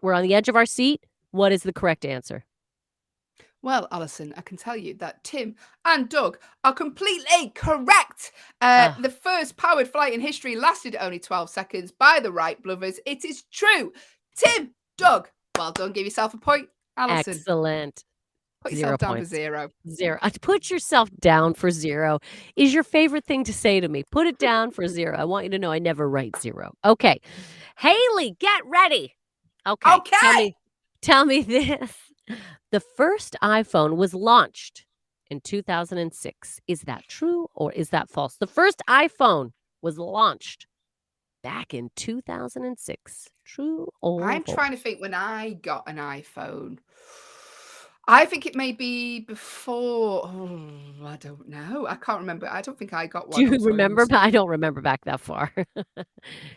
we're on the edge of our seat. What is the correct answer? Well, Allyson, I can tell you that Tim and Doug are completely correct. The first powered flight in history lasted only 12 seconds by the Wright brothers. It is true. Tim, Doug, well done. Give yourself a point. Allyson, Excellent. put 0 yourself down for points. 0. 0. Put yourself down for 0 is your favorite thing to say to me. Put it down for 0. I want you to know I never write 0. Okay. Hayley, get ready. Okay. Okay. Tell me this. The first iPhone was launched in 2006. Is that true or is that false? The first iPhone was launched back in 2006. True or I'm false? trying to think when I got an iPhone. I think it may be before. Oh, I don't know. I can't remember. I don't think I got Do one. you remember? I don't remember back that far.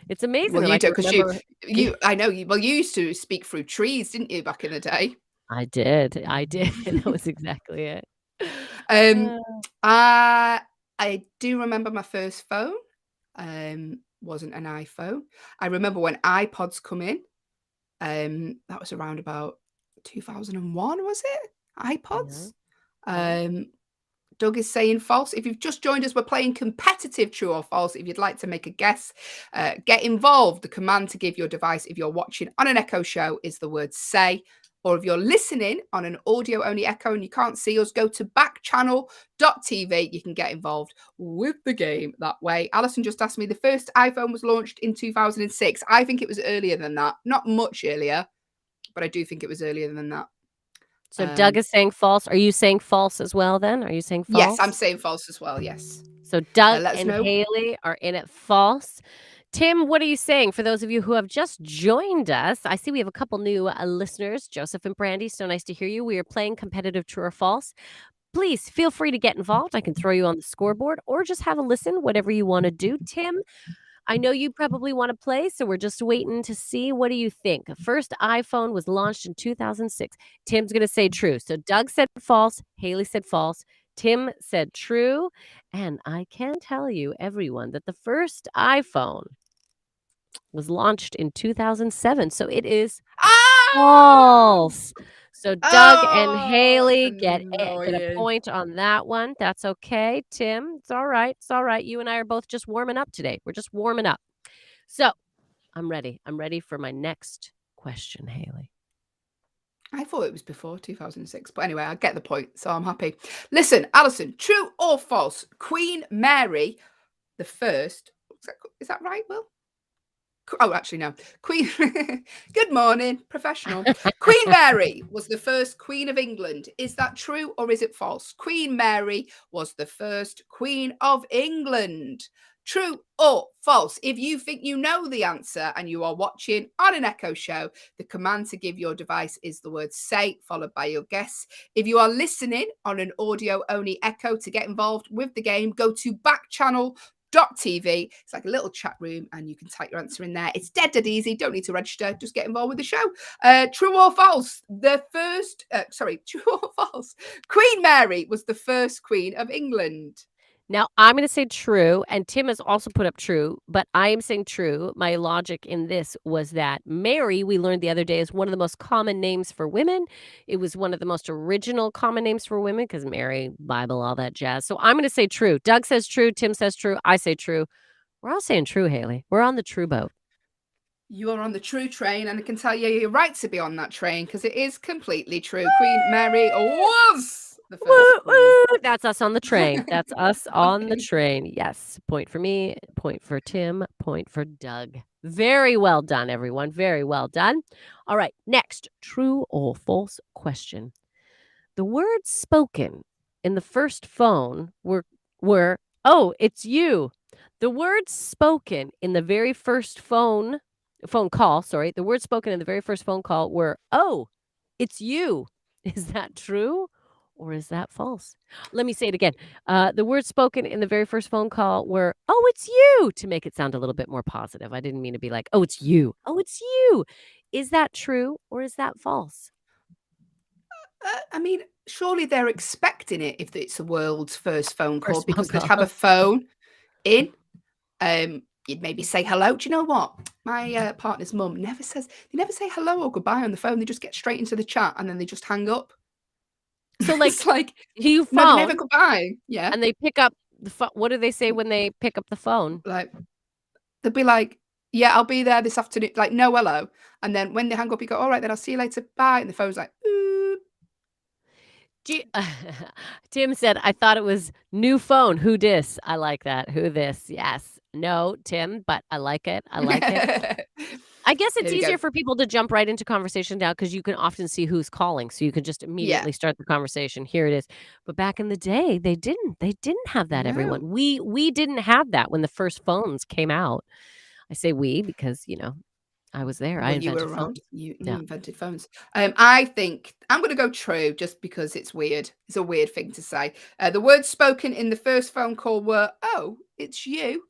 It's amazing Well, that you I can don't, because remember. I know you. Well, you used to speak through trees, didn't you, back in the day? I did. That was exactly it. Um, I do remember my first phone. Wasn't an iPhone. I remember when iPods come in. That was around about 2001, was it? iPods. Yeah. Doug is saying false. If you've just joined us, we're playing competitive true or false. If you'd like to make a guess, get involved. The command to give your device if you're watching on an Echo show is the word say. Or if you're listening on an audio-only Echo and you can't see us, go to backchannel.tv. You can get involved with the game that way. Allyson just asked me, the first iPhone was launched in 2006. I think it was earlier than that. Not much earlier, but I do think it was earlier than that. So Doug is saying false. Are you saying false as well then? Are you saying false? Yes, I'm saying false as well, yes. So Doug Let us and know. Hayley are in it false. Tim, what are you saying? For those of you who have just joined us, I see we have a couple new listeners, Joseph and Brandy. So nice to hear you. We are playing competitive true or false. Please feel free to get involved. I can throw you on the scoreboard or just have a listen, whatever you want to do. Tim, I know you probably want to play, so we're just waiting to see. What do you think? The first iPhone was launched in 2006. Tim's going to say true. So Doug said false. Hayley said false. Tim said true. And I can tell you, everyone, that the first iPhone was launched in 2007. So it is false. So Doug and Hayley get a point on that one. That's okay. Tim, it's all right. It's all right. You and I are both just warming up today. We're just warming up. So I'm ready. I'm ready for my next question, Hayley. I thought it was before 2006, but anyway, I get the point, so I'm happy. Listen, Allyson, true or false? Queen Mary the First. Is that right, Will? Oh, actually, no. Queen. Good morning, professional. Queen Mary was the first Queen of England. Is that true or is it false? Queen Mary was the first Queen of England. True or false? If you think you know the answer and you are watching on an Echo show, the command to give your device is the word say, followed by your guess. If you are listening on an audio-only Echo, to get involved with the game, go to backchannel.tv. It's like a little chat room and you can type your answer in there. It's dead easy. Don't need to register. Just get involved with the show. True or false? True or false? Queen Mary was the first Queen of England. Now, I'm going to say true, and Tim has also put up true, but I am saying true. My logic in this was that Mary, we learned the other day, is one of the most common names for women. It was one of the most original common names for women because Mary, Bible, all that jazz. So I'm going to say true. Doug says true. Tim says true. I say true. We're all saying true, Hayley. We're on the true boat. You are on the true train, and I can tell you you're right to be on that train because it is completely true. Queen Mary was the first queen. That's us on the train. That's us on the train. Yes. Point for me, point for Tim, point for Doug. Very well done, everyone. Very well done. All right. Next, true or false question. The words spoken in the first phone were oh, it's you. The words spoken in the very first phone call, the words spoken in the very first phone call were, oh, it's you. Is that true or is that false? Let me say it again. The words spoken in the very first phone call were, oh, it's you, to make it sound a little bit more positive. I didn't mean to be like, oh, it's you. Oh, it's you. Is that true or is that false? I mean, surely they're expecting it if it's the world's first phone call because they'd have a phone in. You'd maybe say hello. Do you know what? My partner's mum never say hello or goodbye on the phone. They just get straight into the chat and then they just hang up. So like, it's like you phone, no, never goodbye. Yeah. And they pick up the phone. What do they say when they pick up the phone? Like, they'll be like, yeah, I'll be there this afternoon. Like, no hello. And then when they hang up, you go, all right, then I'll see you later. Bye. And the phone's like, ooh. Tim said, I thought it was new phone. Who dis? I like that. Who this? Yes. No, Tim, but I like it. I like it. I guess it's easier for people to jump right into conversation now because you can often see who's calling. So you can just immediately start the conversation. Here it is. But back in the day, they didn't. They didn't have that, everyone. We didn't have that when the first phones came out. I say we because, I was there. I invented phones. You invented phones. I think I'm going to go true just because it's weird. It's a weird thing to say. The words spoken in the first phone call were, "Oh, it's you."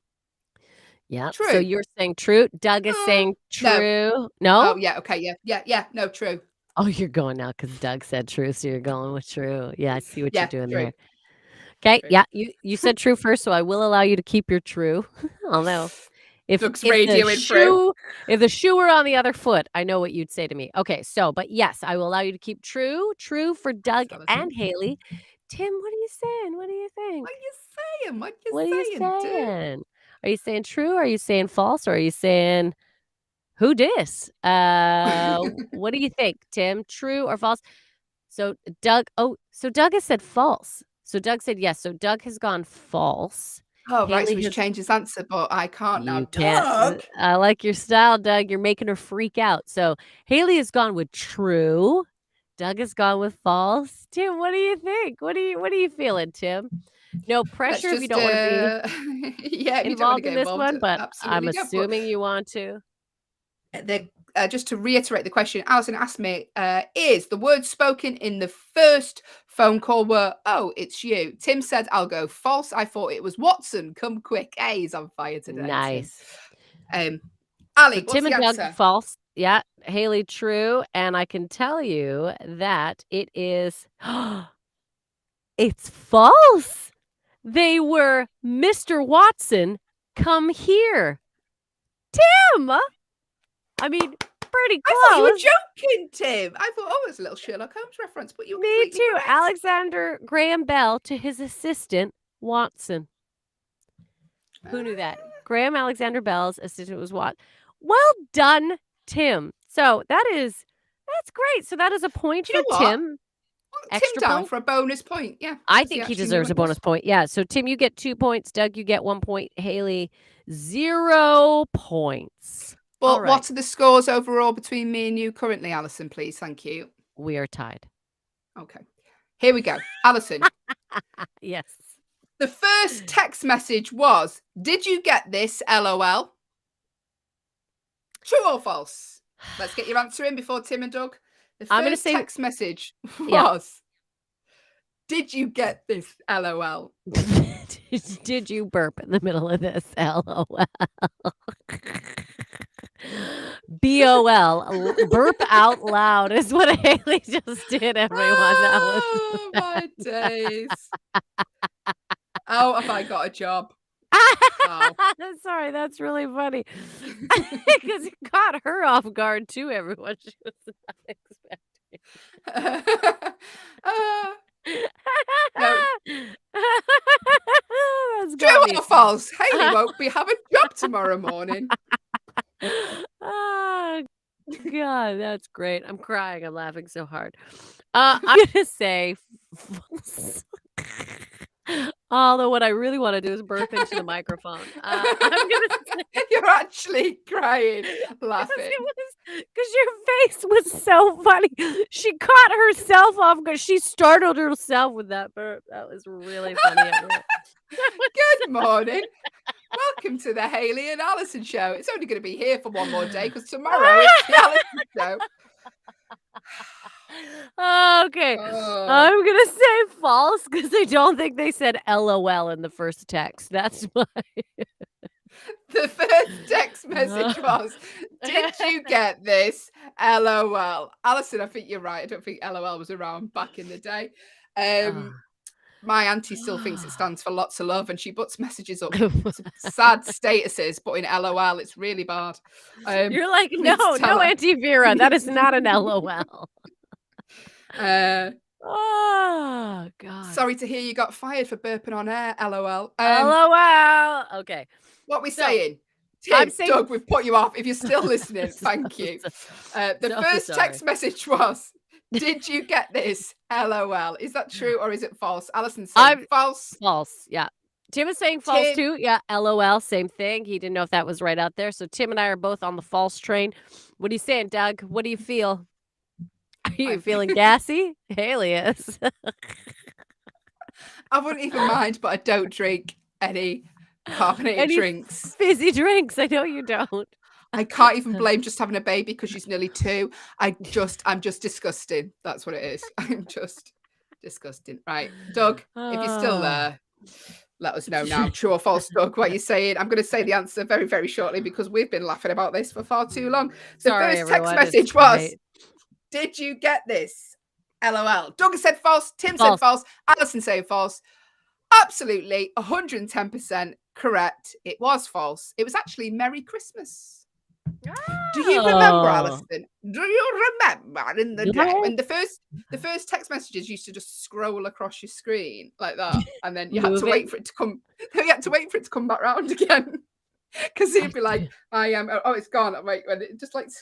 Yeah. True. So you're saying true. Doug is saying true. No? Oh, yeah. Okay. Yeah. No, true. Oh, you're going now because Doug said true. So you're going with true. Yeah. I see what you're doing there. Okay. True. Yeah. You said true first. So I will allow you to keep your true. Although if the shoe were on the other foot, I know what you'd say to me. Okay. So, but yes, I will allow you to keep true. True for Doug and Hayley. Tim, what are you saying? What do you think? What are you saying? Are you saying true? Are you saying false? Or are you saying who dis? What do you think, Tim? True or false? So Doug has said false. So Doug said yes. So Doug has gone false. Oh, right. So he's changed his answer, but I can't now. Doug. I like your style, Doug. You're making her freak out. So Hayley has gone with true. Doug has gone with false. Tim, what do you think? What are you feeling, Tim? No pressure if you don't want to be involved in this one, but I'm assuming you want to. Just to reiterate the question, Allyson asked me, is the words spoken in the first phone call were, "Oh, it's you"? Tim said, I'll go false. I thought it was Watson. Come quick. Hey, he's on fire today. Nice. Ally, so Tim and Doug false. Yeah. Hayley true. And I can tell you that it is, it's false. They were Mr. Watson, come here. Tim! I mean, pretty close. I thought you were joking, Tim. I thought, it's a little Sherlock Holmes reference, but you were Me too. Correct. Alexander Graham Bell to his assistant, Watson. Who knew that? Graham Alexander Bell's assistant was Watson. Well done, Tim. So that's great. So that is a point for Tim. Extra Tim down point for a bonus point. Yeah. I think he deserves a bonus point. Yeah. So Tim, you get 2 points. Doug, you get 1 point. Hayley, 0 points. But what are the scores overall between me and you currently, Allyson, please? Thank you. We are tied. Okay. Here we go. Allyson. Yes. The first text message was, "Did you get this? LOL." True or false? Let's get your answer in before Tim and Doug. The first text message was, "Did you get this? LOL." Did you burp in the middle of this? LOL. BOL. Burp out loud is what Hayley just did, everyone. Oh, my days. Have I got a job? Sorry, that's really funny. Because it caught her off guard too, everyone. She was not expecting. True or false? Hayley won't be having a job tomorrow morning. Oh, God, that's great. I'm crying. I'm laughing so hard. I'm going to say false. Although what I really want to do is burp into the microphone. I'm gonna say, you're actually crying, laughing. Because your face was so funny. She caught herself off because she startled herself with that burp. That was really funny. Good morning. Welcome to the Hayley and Allyson show. It's only going to be here for one more day because tomorrow it's the Allyson show. Okay. I'm going to say false because I don't think they said LOL in the first text. That's why. The first text message was, "Did you get this? LOL." Allyson, I think you're right. I don't think LOL was around back in the day. My auntie still thinks it stands for lots of love, and she puts messages up, sad statuses, but in LOL, it's really bad. You're like, no, Auntie Vera, that is not an LOL. Oh, God. Sorry to hear you got fired for burping on air, LOL. LOL. Okay. What we saying? Tim, Doug, we've put you off. If you're still listening, thank you. The first text message was, Did you get this? LOL. Is that true or is it false? Alyson's saying false. False. Yeah. Tim is saying false Tim. too. Yeah. LOL. Same thing. He didn't know if that was right out there. So Tim and I are both on the false train. What are you saying, Doug? What do you feel? Are you feeling gassy? Hayley is. I wouldn't even mind, but I don't drink any carbonated drinks. Fizzy drinks. I know you don't. I can't even blame just having a baby because she's nearly 2. I'm just disgusting. That's what it is. I'm just disgusting. Right, Doug, if you're still there, let us know now. True or false, Doug, what you're saying. I'm going to say the answer very, very shortly because we've been laughing about this for far too long. The first text message was, did you get this? LOL. Doug said false. Tim said false. Allyson said false. Absolutely 110% correct. It was false. It was actually Merry Christmas. Do you remember, Allyson? Do you remember in the day when the first text messages used to just scroll across your screen like that, and then you had to wait for it to come. You had to wait for it to come back round again because he'd be like, "I am. Oh, it's gone." I'm like, and it just like, do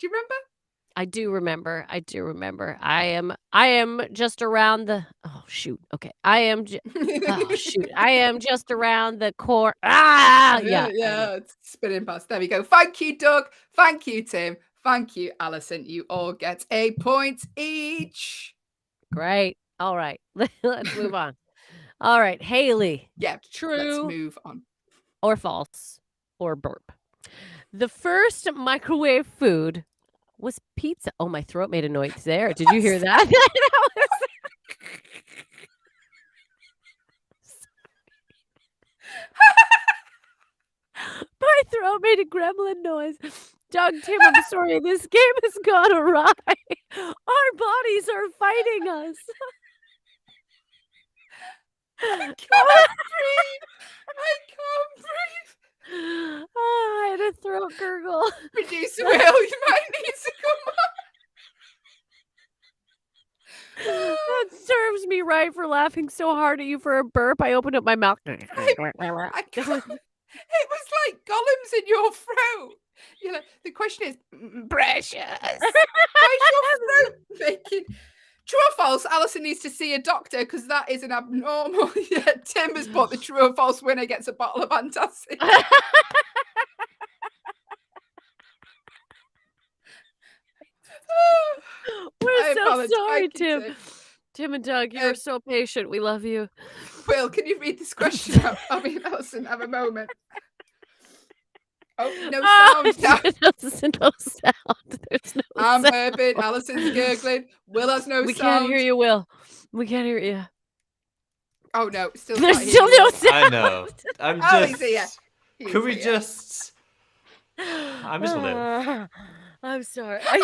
you remember? I do remember. I am just around the. Oh shoot. Okay. I am. I am just around the core. Yeah. It's spinning past. There we go. Thank you, Doug. Thank you, Tim. Thank you, Allyson. You all get a point each. Great. All right. Let's move on. All right, Hayley. Yeah. True. Let's move on. Or false. Or burp. The first microwave food was pizza. Oh, my throat made a noise there. Did you hear that? My throat made a gremlin noise. Doug, Tim, I'm sorry. This game has gone awry. Our bodies are fighting us. I can't breathe. I can't breathe. Oh, I had a throat gurgle. Producer Will, you might need to come on. That serves me right for laughing so hard at you for a burp. I opened up my mouth. I can't. It was like golems in your throat. You know, the question is, precious. Why is your throat making? True or false? Allyson needs to see a doctor because that is an abnormal. Yeah, Tim has bought the true or false winner gets a bottle of antacid. We're so sorry, Tim. Tim and Doug, you're so patient. We love you. Will, can you read this question out? I mean, Allyson, have a moment. Oh, no sound. No sound. There's no I'm sound. burping. Allison's gurgling. Will has no sound. We can't hear you, Will. We can't hear you. Oh, no. Still There's still no sound. I know. I'm just... Oh, he's here. Could we just... I miss Liv. I'm sorry. I'm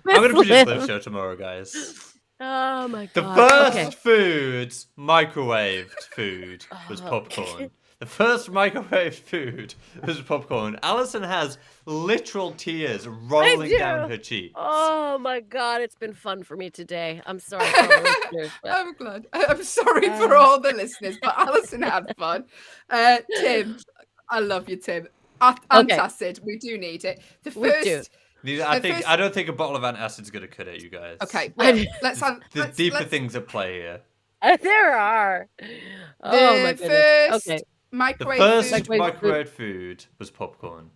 going to produce Liv show tomorrow, guys. Oh, my God. The first food, microwaved food, was popcorn. The first microwave food was popcorn. Allyson has literal tears rolling down her cheeks. Oh my God, it's been fun for me today. I'm sorry for all the listeners. But... I'm glad. I'm sorry for all the listeners, but Allyson had fun. Tim, I love you, Tim. Antacid, we do need it. The first. I don't think a bottle of antacid's going to cut it, you guys. Okay, well, let's have the deeper things at play here. There are. Oh my goodness. Okay. Microwave the first food. microwave food was popcorn.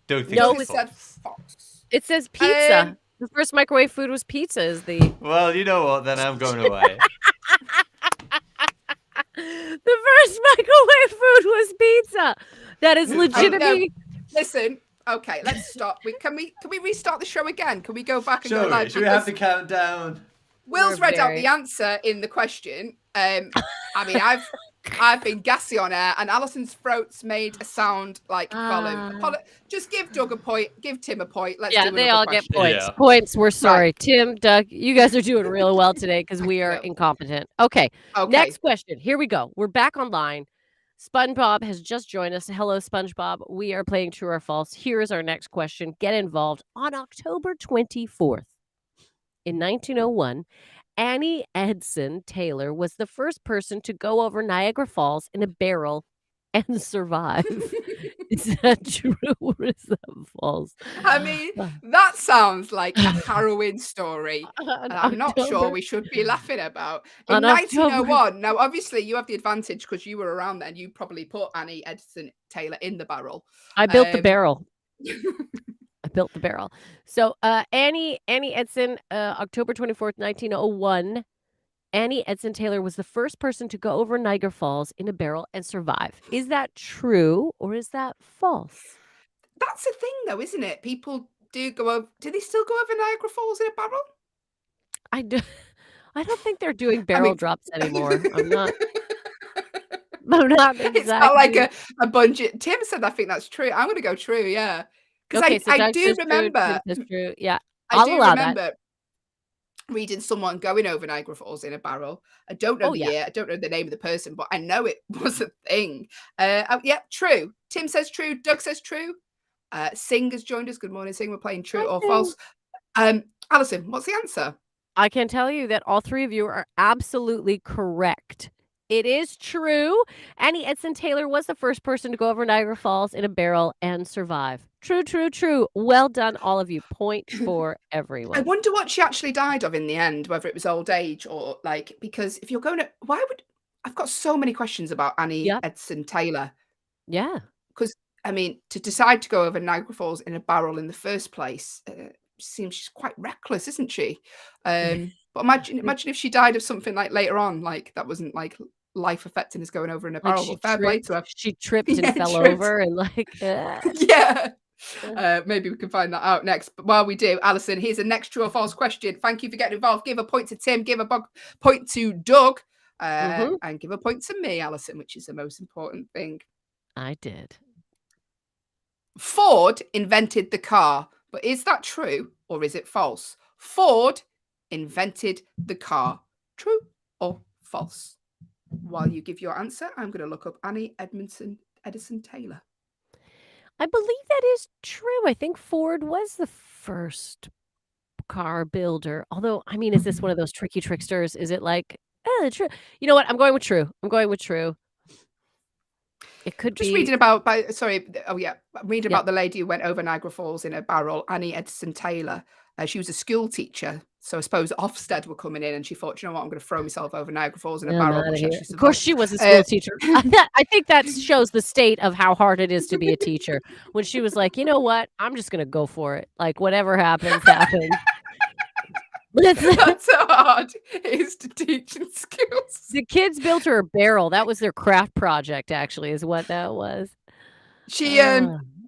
Don't think it's false. It says pizza. The first microwave food was pizza. Is the Well, you know what? Then I'm going away. The first microwave food was pizza. That is legitimately. Listen. Okay, let's stop. Can we restart the show again? Can we go back and go live? Should we have the countdown? Will's read out the answer in the question. I mean, I've been gassy on air, and Allison's throat's made a sound like volume. Just give Doug a point, give Tim a point. Let's do they all question. get points. Yeah. Points. We're sorry, Tim, Doug. You guys are doing really well today because we are incompetent. Okay. Next question. Here we go. We're back online. SpongeBob has just joined us. Hello, SpongeBob. We are playing True or False. Here is our next question. Get involved. On October 24th, in 1901, Annie Edson Taylor was the first person to go over Niagara Falls in a barrel and survive. Is that true or is that false? I mean, that sounds like a harrowing story. And I'm not sure we should be laughing about. In On October 1901, now obviously you have the advantage because you were around then. You probably put Annie Edson Taylor in the barrel. I built the barrel. I built the barrel. So Annie Edson, October 24th, 1901. Annie Edson Taylor was the first person to go over Niagara Falls in a barrel and survive. Is that true or is that false? That's a thing, though, isn't it? People do go over. Do they still go over Niagara Falls in a barrel? I don't think they're doing barrel drops anymore. I'm not exactly. It's not like a bungee. Tim said, I think that's true. I'm going to go true, yeah. Because Okay, so I Doug do says remember. True, Tim says true. Yeah, I I'll do allow that. remember reading someone going over Niagara Falls in a barrel. I don't know the year. I don't know the name of the person, but I know it was a thing. Yeah, true. Tim says true. Doug says true. Sing has joined us. Good morning, Sing. We're playing true or false. Allyson, what's the answer? I can tell you that all three of you are absolutely correct. It is true. Annie Edson Taylor was the first person to go over Niagara Falls in a barrel and survive. True, true, true. Well done, all of you. Point for everyone. I wonder what she actually died of in the end, whether it was old age or because if you're going to, I've got so many questions about Annie Edson Taylor. Yeah. Because, I mean, to decide to go over Niagara Falls in a barrel in the first place, seems she's quite reckless, isn't she? But imagine if she died of something like later on, like that wasn't like life affecting us going over in a barrel. Like fair play to her. She tripped and fell over and yeah. Maybe we can find that out next. But while we do, Allyson, here's a next true or false question. Thank you for getting involved. Give a point to Tim, give a point to Doug, and give a point to me, Allyson, which is the most important thing. I did. Ford invented the car, but is that true or is it false? Ford invented the car. True or false? While you give your answer, I'm going to look up Annie Edison Taylor. I believe that is true. I think Ford was the first car builder. Although, I mean, is this one of those tricky tricksters? Is it like, true? You know what? I'm going with true. It could just be. Reading about about the lady who went over Niagara Falls in a barrel, Annie Edison Taylor. She was a school teacher, so I suppose Ofsted were coming in, and she thought, you know what, I'm going to throw myself over Niagara Falls in a barrel. Of course, she was a school teacher. I think that shows the state of how hard it is to be a teacher. When she was like, you know what, I'm just going to go for it. Like whatever happens, happens. That's how hard it is to teach in schools. The kids built her a barrel. That was their craft project, actually, is what that was. She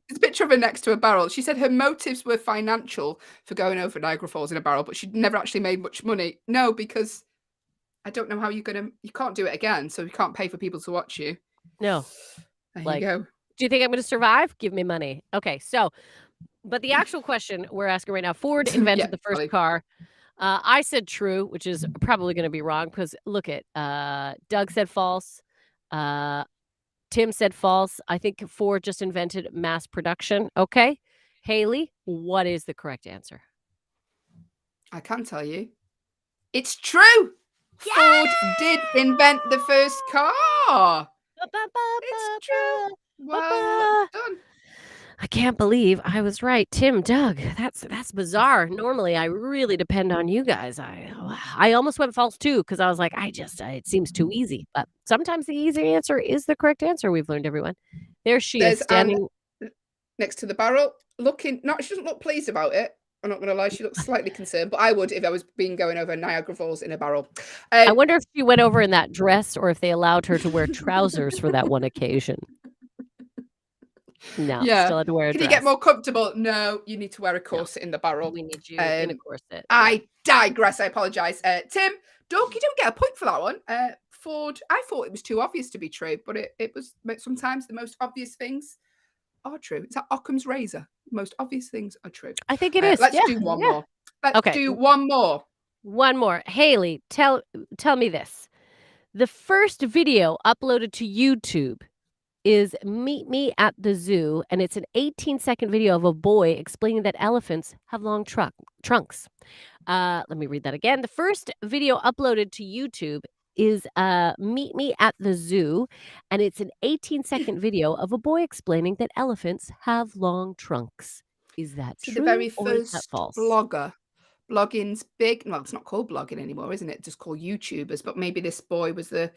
there's a picture of her next to a barrel. She said her motives were financial for going over Niagara Falls in a barrel, but she'd never actually made much money. No, because I don't know how you can't do it again, so you can't pay for people to watch you. No. There you go. Do you think I'm going to survive? Give me money. Okay, so, but the actual question we're asking right now, Ford invented the first car. I said true, which is probably going to be wrong because look at Doug said false. Tim said false. I think Ford just invented mass production. Okay. Hayley, what is the correct answer? I can tell you. It's true. Yeah! Ford did invent the first car. It's true. Well done. I can't believe I was right. Tim, Doug, that's bizarre. Normally, I really depend on you guys. I almost went false too because I was like, it seems too easy. But sometimes the easy answer is the correct answer. We've learned, everyone. There she is standing next to the barrel, looking. She doesn't look pleased about it. I'm not going to lie. She looks slightly concerned, but I would if I was going over Niagara Falls in a barrel. I wonder if she went over in that dress or if they allowed her to wear trousers for that one occasion. No, still had to wear a dress. Can you get more comfortable? No, you need to wear a corset in the barrel. We need you in a corset. I digress. I apologise. Tim, Doug, you don't get a point for that one. Ford, I thought it was too obvious to be true, but it was sometimes the most obvious things are true. It's like Occam's razor. The most obvious things are true. I think it is. Let's do one more. Let's do one more. One more. Hayley, tell me this. The first video uploaded to YouTube is Meet Me at the Zoo, and it's an 18-second video of a boy explaining that elephants have long trunks. Let me read that again. The first video uploaded to YouTube is Meet Me at the Zoo, and it's an 18-second video of a boy explaining that elephants have long trunks. Is that So the true very or is that first false? blogger. Blogging's big. Well, it's not called blogging anymore, isn't it? Just called YouTubers. But maybe this boy was the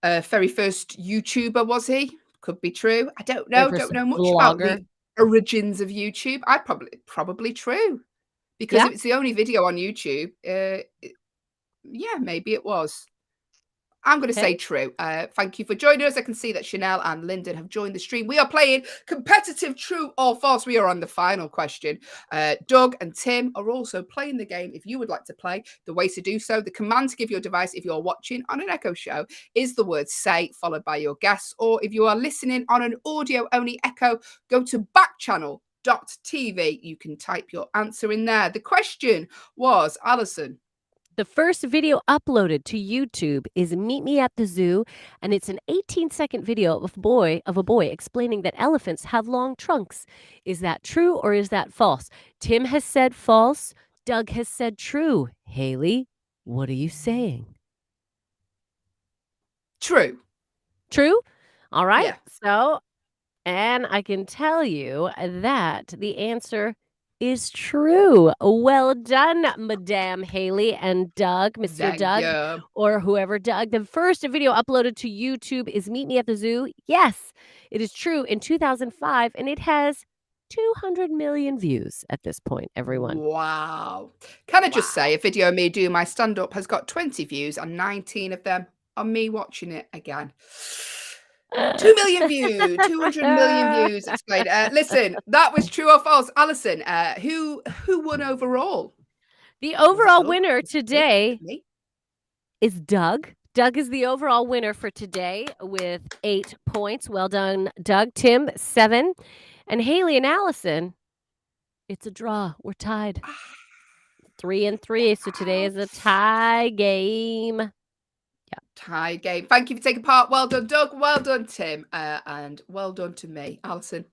very first YouTuber, was he? Could be true. I don't Very know. first Don't know much about blogger? the origins of YouTube. I probably true because Yeah? if it's the only video on YouTube, yeah, maybe it was. I'm going to say Okay. true. Thank you for joining us. I can see that Chanel and Lyndon have joined the stream. We are playing competitive true or false. We are on the final question. Doug and Tim are also playing the game. If you would like to play, the way to do so, the command to give your device if you're watching on an Echo show is the word say followed by your guess. Or if you are listening on an audio only Echo, go to Backchannel.tv. You can type your answer in there. The question was, Allyson. The first video uploaded to YouTube is Meet Me at the Zoo, and it's an 18-second video of a boy explaining that elephants have long trunks. Is that true or is that false? Tim has said false. Doug has said true. Hayley, what are you saying? True. True? All right. Yeah. So, and I can tell you that the answer is true. Well done, Madame Hayley and Doug, Monsieur Thank Doug, you. or whoever Doug. The first video uploaded to YouTube is Meet Me at the Zoo. Yes, it is true in 2005, and it has 200 million views at this point, everyone. Wow. Can I just say, a video of me doing my stand-up has got 20 views and 19 of them are me watching it again. 2 million views, 200 million views. Explain. Listen, that was true or false. Allyson, who won overall? The overall Doug? winner today Me? is Doug. Doug is the overall winner for today with 8 points. Well done, Doug. Tim, 7. And Hayley and Allyson, it's a draw. We're tied. 3-3. So today is a tie game. Yeah. Tie game. Thank you for taking part. Well done, Doug. Well done, Tim. And well done to me, Allyson.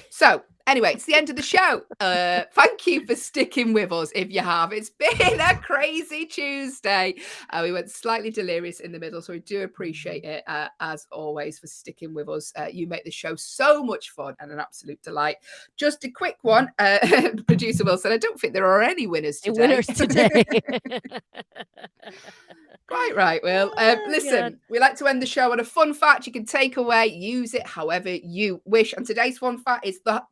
So, anyway, it's the end of the show. Thank you for sticking with us if you have. It's been a crazy Tuesday. We went slightly delirious in the middle, so we do appreciate it, as always, for sticking with us. You make the show so much fun and an absolute delight. Just a quick one. Producer Wilson, I don't think there are any winners today. Winners today. Quite right, Will. Listen, we like to end the show on a fun fact you can take away, use it however you wish. And today's fun fact is the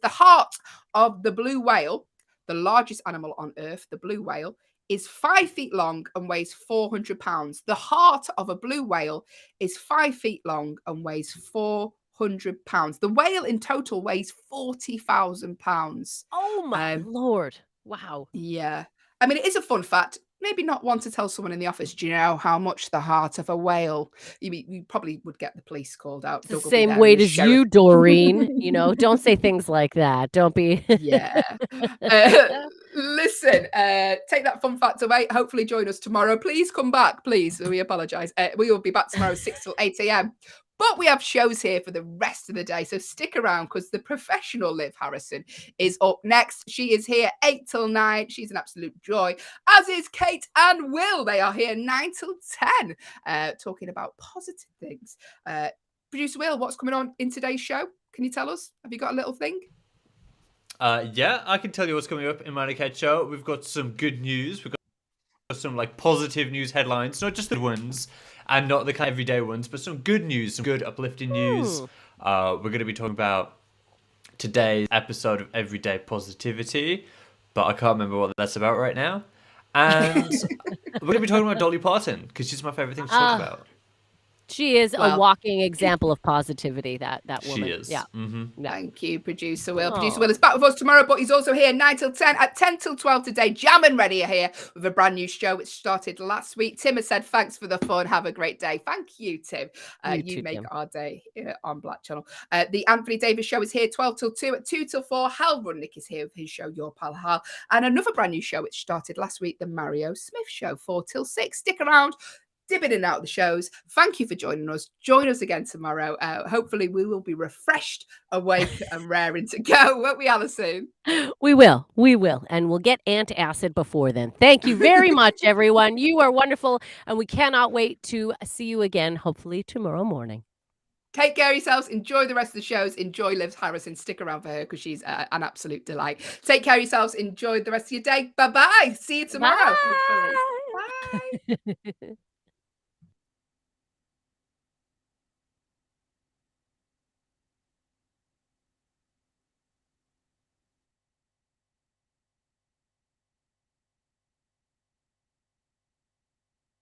heart of the blue whale, the largest animal on Earth. The blue whale is 5 feet long and weighs 400 pounds. The heart of a blue whale is 5 feet long and weighs 400 pounds. The whale in total weighs 40,000 pounds. Oh my Lord. Wow. Yeah. I mean, it is a fun fact. Maybe not one to tell someone in the office. Do you know how much the heart of a whale? You probably would get the police called out. It's the same weight as you, Doreen. You know, don't say things like that. Don't be. Yeah. Listen, take that fun fact away. Hopefully join us tomorrow. Please come back. Please. We apologize. We will be back tomorrow 6 till 8 a.m. But we have shows here for the rest of the day. So stick around because the professional Liv Harrison is up next. She is here 8 till 9. She's an absolute joy, as is Kate and Will. They are here 9 till 10, talking about positive things. Producer Will, what's coming on in today's show? Can you tell us? Have you got a little thing? Yeah, I can tell you what's coming up in my Kate show. We've got some good news. We've got some like positive news headlines, not just the ones and not the kind of everyday ones, but some good news, some good uplifting news. We're going to be talking about today's episode of Everyday Positivity, but I can't remember what that's about right now. And we're going to be talking about Dolly Parton because she's my favorite thing to talk about. She is a walking example of positivity, that woman. She is. Yeah. Mm-hmm. Thank you, Producer Will. Producer Will is back with us tomorrow, but he's also here 9 till 10. At 10 till 12 today, Jam and Ready are here with a brand new show which started last week. Tim has said, thanks for the fun. Have a great day. Thank you, Tim. You make our day on Backchannel. The Anthony Davis show is here 12 till 2. At 2 till 4, Hal Rudnick is here with his show, Your Pal Hal. And another brand new show which started last week, the Mario Smith show, 4 till 6. Stick around. dip in and out of the shows. Thank you for joining us. Join us again tomorrow. Hopefully we will be refreshed, awake and raring to go. Won't we, Allyson? We will. And we'll get antacid before then. Thank you very much, everyone. You are wonderful. And we cannot wait to see you again, hopefully tomorrow morning. Take care of yourselves. Enjoy the rest of the shows. Enjoy Liv Harrison. Stick around for her because she's an absolute delight. Take care of yourselves. Enjoy the rest of your day. Bye-bye. See you tomorrow. Bye. Bye.